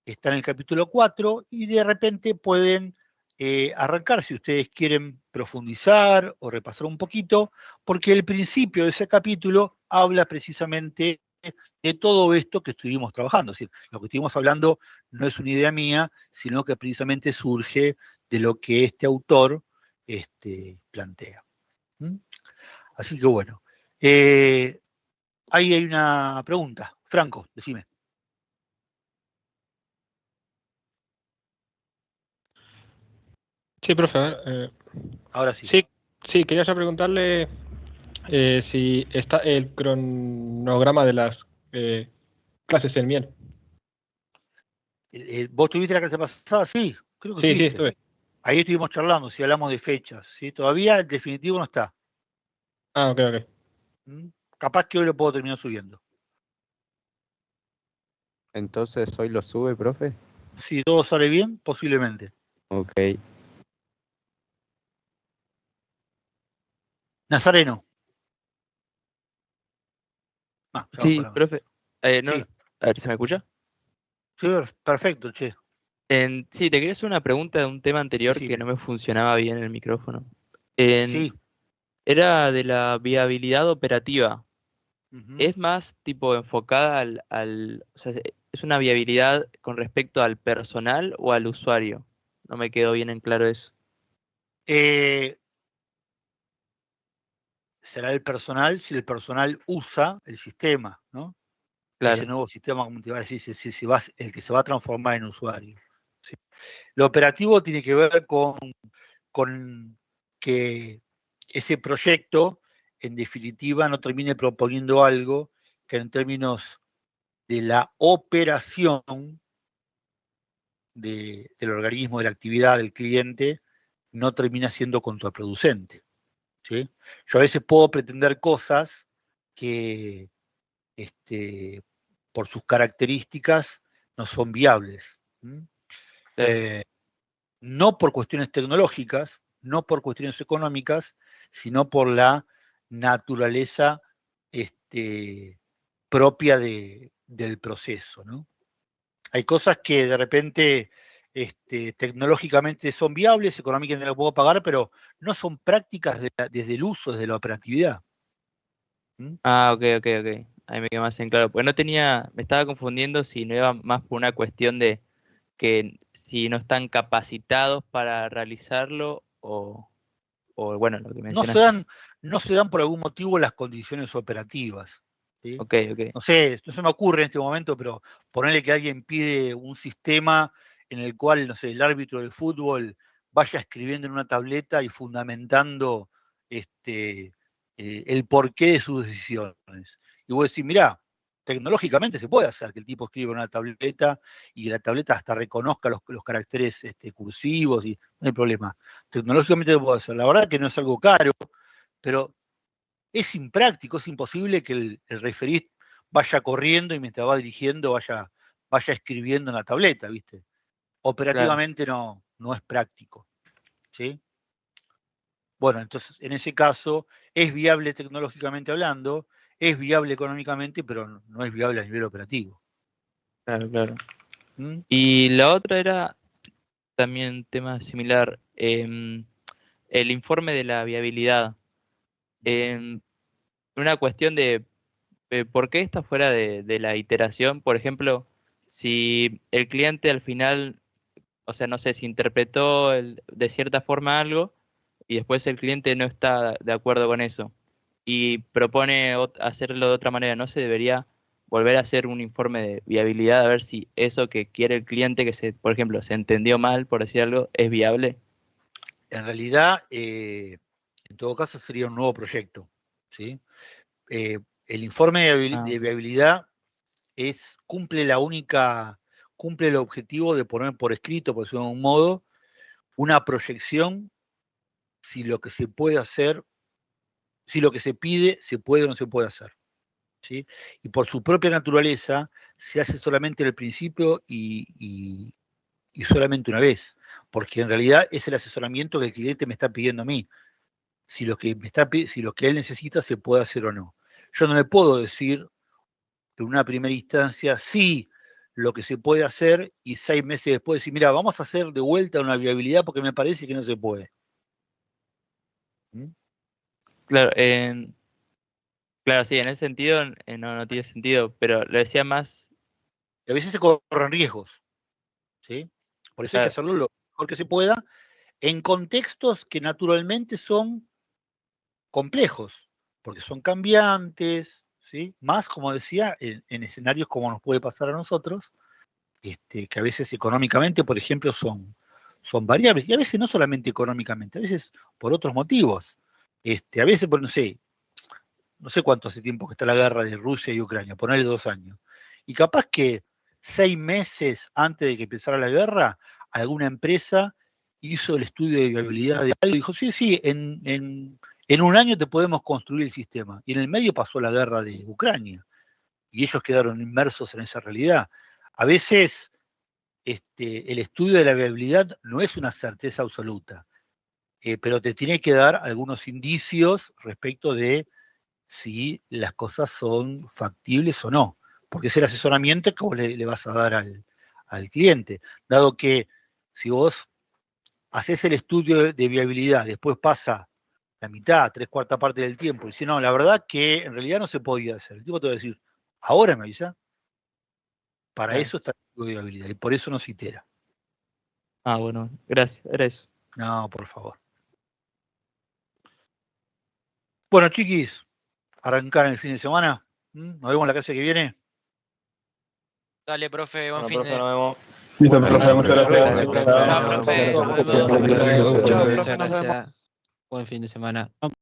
Speaker 1: está en el capítulo 4 y de repente pueden arrancar si ustedes quieren profundizar o repasar un poquito, porque el principio de ese capítulo habla precisamente de todo esto que estuvimos trabajando. Es decir, lo que estuvimos hablando no es una idea mía, sino que precisamente surge de lo que este autor plantea. Así que bueno, ahí hay una pregunta. Franco, decime.
Speaker 6: Sí, profe, a ver,
Speaker 1: Ahora sí.
Speaker 6: Sí, quería ya preguntarle si está el cronograma de las clases en Miel.
Speaker 1: ¿Vos tuviste la clase pasada? Sí, creo que
Speaker 6: Sí,
Speaker 1: tuviste.
Speaker 6: estuve.
Speaker 1: Ahí estuvimos charlando, si hablamos de fechas. ¿Sí? Todavía el definitivo no está.
Speaker 6: Ah, ok.
Speaker 1: Capaz que hoy lo puedo terminar subiendo.
Speaker 3: Entonces, ¿hoy lo sube, profe?
Speaker 1: Si todo sale bien, posiblemente.
Speaker 3: Ok.
Speaker 1: Nazareno.
Speaker 2: Sí, profe. No,
Speaker 1: Sí.
Speaker 2: a ver, ¿se me escucha?
Speaker 1: Sí, perfecto, che.
Speaker 2: Sí, te quería hacer una pregunta de un tema anterior
Speaker 1: Decime.
Speaker 2: que no me funcionaba bien el micrófono.
Speaker 1: Sí.
Speaker 2: Era de la viabilidad operativa. ¿Es más tipo enfocada o sea, es una viabilidad con respecto al personal o al usuario? No me quedó bien en claro eso.
Speaker 1: Será el personal si el personal usa el sistema, ¿no?
Speaker 2: Claro.
Speaker 1: Ese nuevo sistema, como te iba a decir, el que se va a transformar en usuario. ¿Sí? Lo operativo tiene que ver con que ese proyecto, en definitiva, no termine proponiendo algo que en términos de la operación del organismo, de la actividad del cliente, no termina siendo contraproducente. ¿Sí? Yo a veces puedo pretender cosas que por sus características no son viables. No por cuestiones tecnológicas, no por cuestiones económicas, sino por la naturaleza propia del proceso, ¿no? Hay cosas que de repente tecnológicamente son viables, económicamente no lo puedo pagar, pero no son prácticas desde el uso, desde la operatividad.
Speaker 2: Ah, ok. Ahí me quedó más en claro. Pues me estaba confundiendo si no iba más por una cuestión de que si no están capacitados para realizarlo o bueno, lo que mencionaste.
Speaker 1: No se dan por algún motivo las condiciones operativas. ¿Sí?
Speaker 2: Ok.
Speaker 1: No sé, no se me ocurre en este momento, pero ponerle que alguien pide un sistema en el cual, no sé, el árbitro de fútbol vaya escribiendo en una tableta y fundamentando el porqué de sus decisiones. Y vos decís, mirá, tecnológicamente se puede hacer que el tipo escriba en una tableta y que la tableta hasta reconozca los caracteres cursivos y no hay problema. Tecnológicamente se puede hacer. La verdad que no es algo caro, pero es impráctico, es imposible que el referí vaya corriendo y mientras va dirigiendo vaya escribiendo en la tableta, ¿viste? Operativamente no es práctico. ¿Sí? Bueno, entonces en ese caso es viable tecnológicamente hablando, es viable económicamente, pero no es viable a nivel operativo.
Speaker 2: Claro. Y la otra era también un tema similar, el informe de la viabilidad. Una cuestión de por qué está fuera de la iteración. Por ejemplo, si el cliente al final, o sea, no sé, si interpretó de cierta forma algo y después el cliente no está de acuerdo con eso y propone hacerlo de otra manera, ¿no se debería volver a hacer un informe de viabilidad a ver si eso que quiere el cliente, por ejemplo, se entendió mal, por decir algo, es viable?
Speaker 1: En realidad, En todo caso sería un nuevo proyecto, ¿sí? El informe de viabilidad cumple el objetivo de poner por escrito, por decirlo de algún modo, una proyección si lo que se puede hacer, si lo que se pide se puede o no se puede hacer, ¿sí? Y por su propia naturaleza se hace solamente al principio y solamente una vez, porque en realidad es el asesoramiento que el cliente me está pidiendo a mí, si lo que él necesita se puede hacer o no. Yo no le puedo decir en una primera instancia sí lo que se puede hacer y 6 meses después decir, mira, vamos a hacer de vuelta una viabilidad porque me parece que no se puede. ¿Mm?
Speaker 8: Claro, claro, sí, en ese sentido no tiene sentido, pero lo decía más.
Speaker 1: Y a veces se corren riesgos, ¿sí? Por eso hay que hacerlo lo mejor que se pueda en contextos que naturalmente son complejos, porque son cambiantes, ¿sí? Más, como decía, en escenarios como nos puede pasar a nosotros, que a veces económicamente, por ejemplo, son variables, y a veces no solamente económicamente, a veces por otros motivos. A veces, pues, no sé cuánto hace tiempo que está la guerra de Rusia y Ucrania, ponerle 2 años. Y capaz que 6 meses antes de que empezara la guerra, alguna empresa hizo el estudio de viabilidad de algo y dijo, sí, en 1 año te podemos construir el sistema. Y en el medio pasó la guerra de Ucrania. Y ellos quedaron inmersos en esa realidad. A veces el estudio de la viabilidad no es una certeza absoluta, pero te tiene que dar algunos indicios respecto de si las cosas son factibles o no, porque es el asesoramiento que vos le vas a dar al cliente, dado que si vos haces el estudio de viabilidad, después pasa la mitad, 3/4 parte del tiempo, y dice, no, la verdad que en realidad no se podía hacer, el tipo te va a decir, ahora me avisa, para
Speaker 8: Claro.
Speaker 1: eso está el estudio de viabilidad, y por eso no se itera.
Speaker 8: Bueno, gracias, era eso.
Speaker 1: No, por favor. Bueno, chiquis, arrancar el fin de semana. Nos vemos la clase que viene.
Speaker 2: Dale, profe, buen
Speaker 6: Bueno,
Speaker 2: fin
Speaker 6: profe,
Speaker 2: de.
Speaker 6: nos vemos.
Speaker 4: Listo,
Speaker 6: Bueno,
Speaker 4: profe, muchas
Speaker 3: profe.
Speaker 4: gracias.
Speaker 3: Gracias,
Speaker 2: Chao, profe.
Speaker 4: Chao,
Speaker 2: Nos vemos.
Speaker 4: profe.
Speaker 9: Chao, profe,
Speaker 8: Muchas
Speaker 9: nos vemos.
Speaker 8: gracias. Buen fin de semana.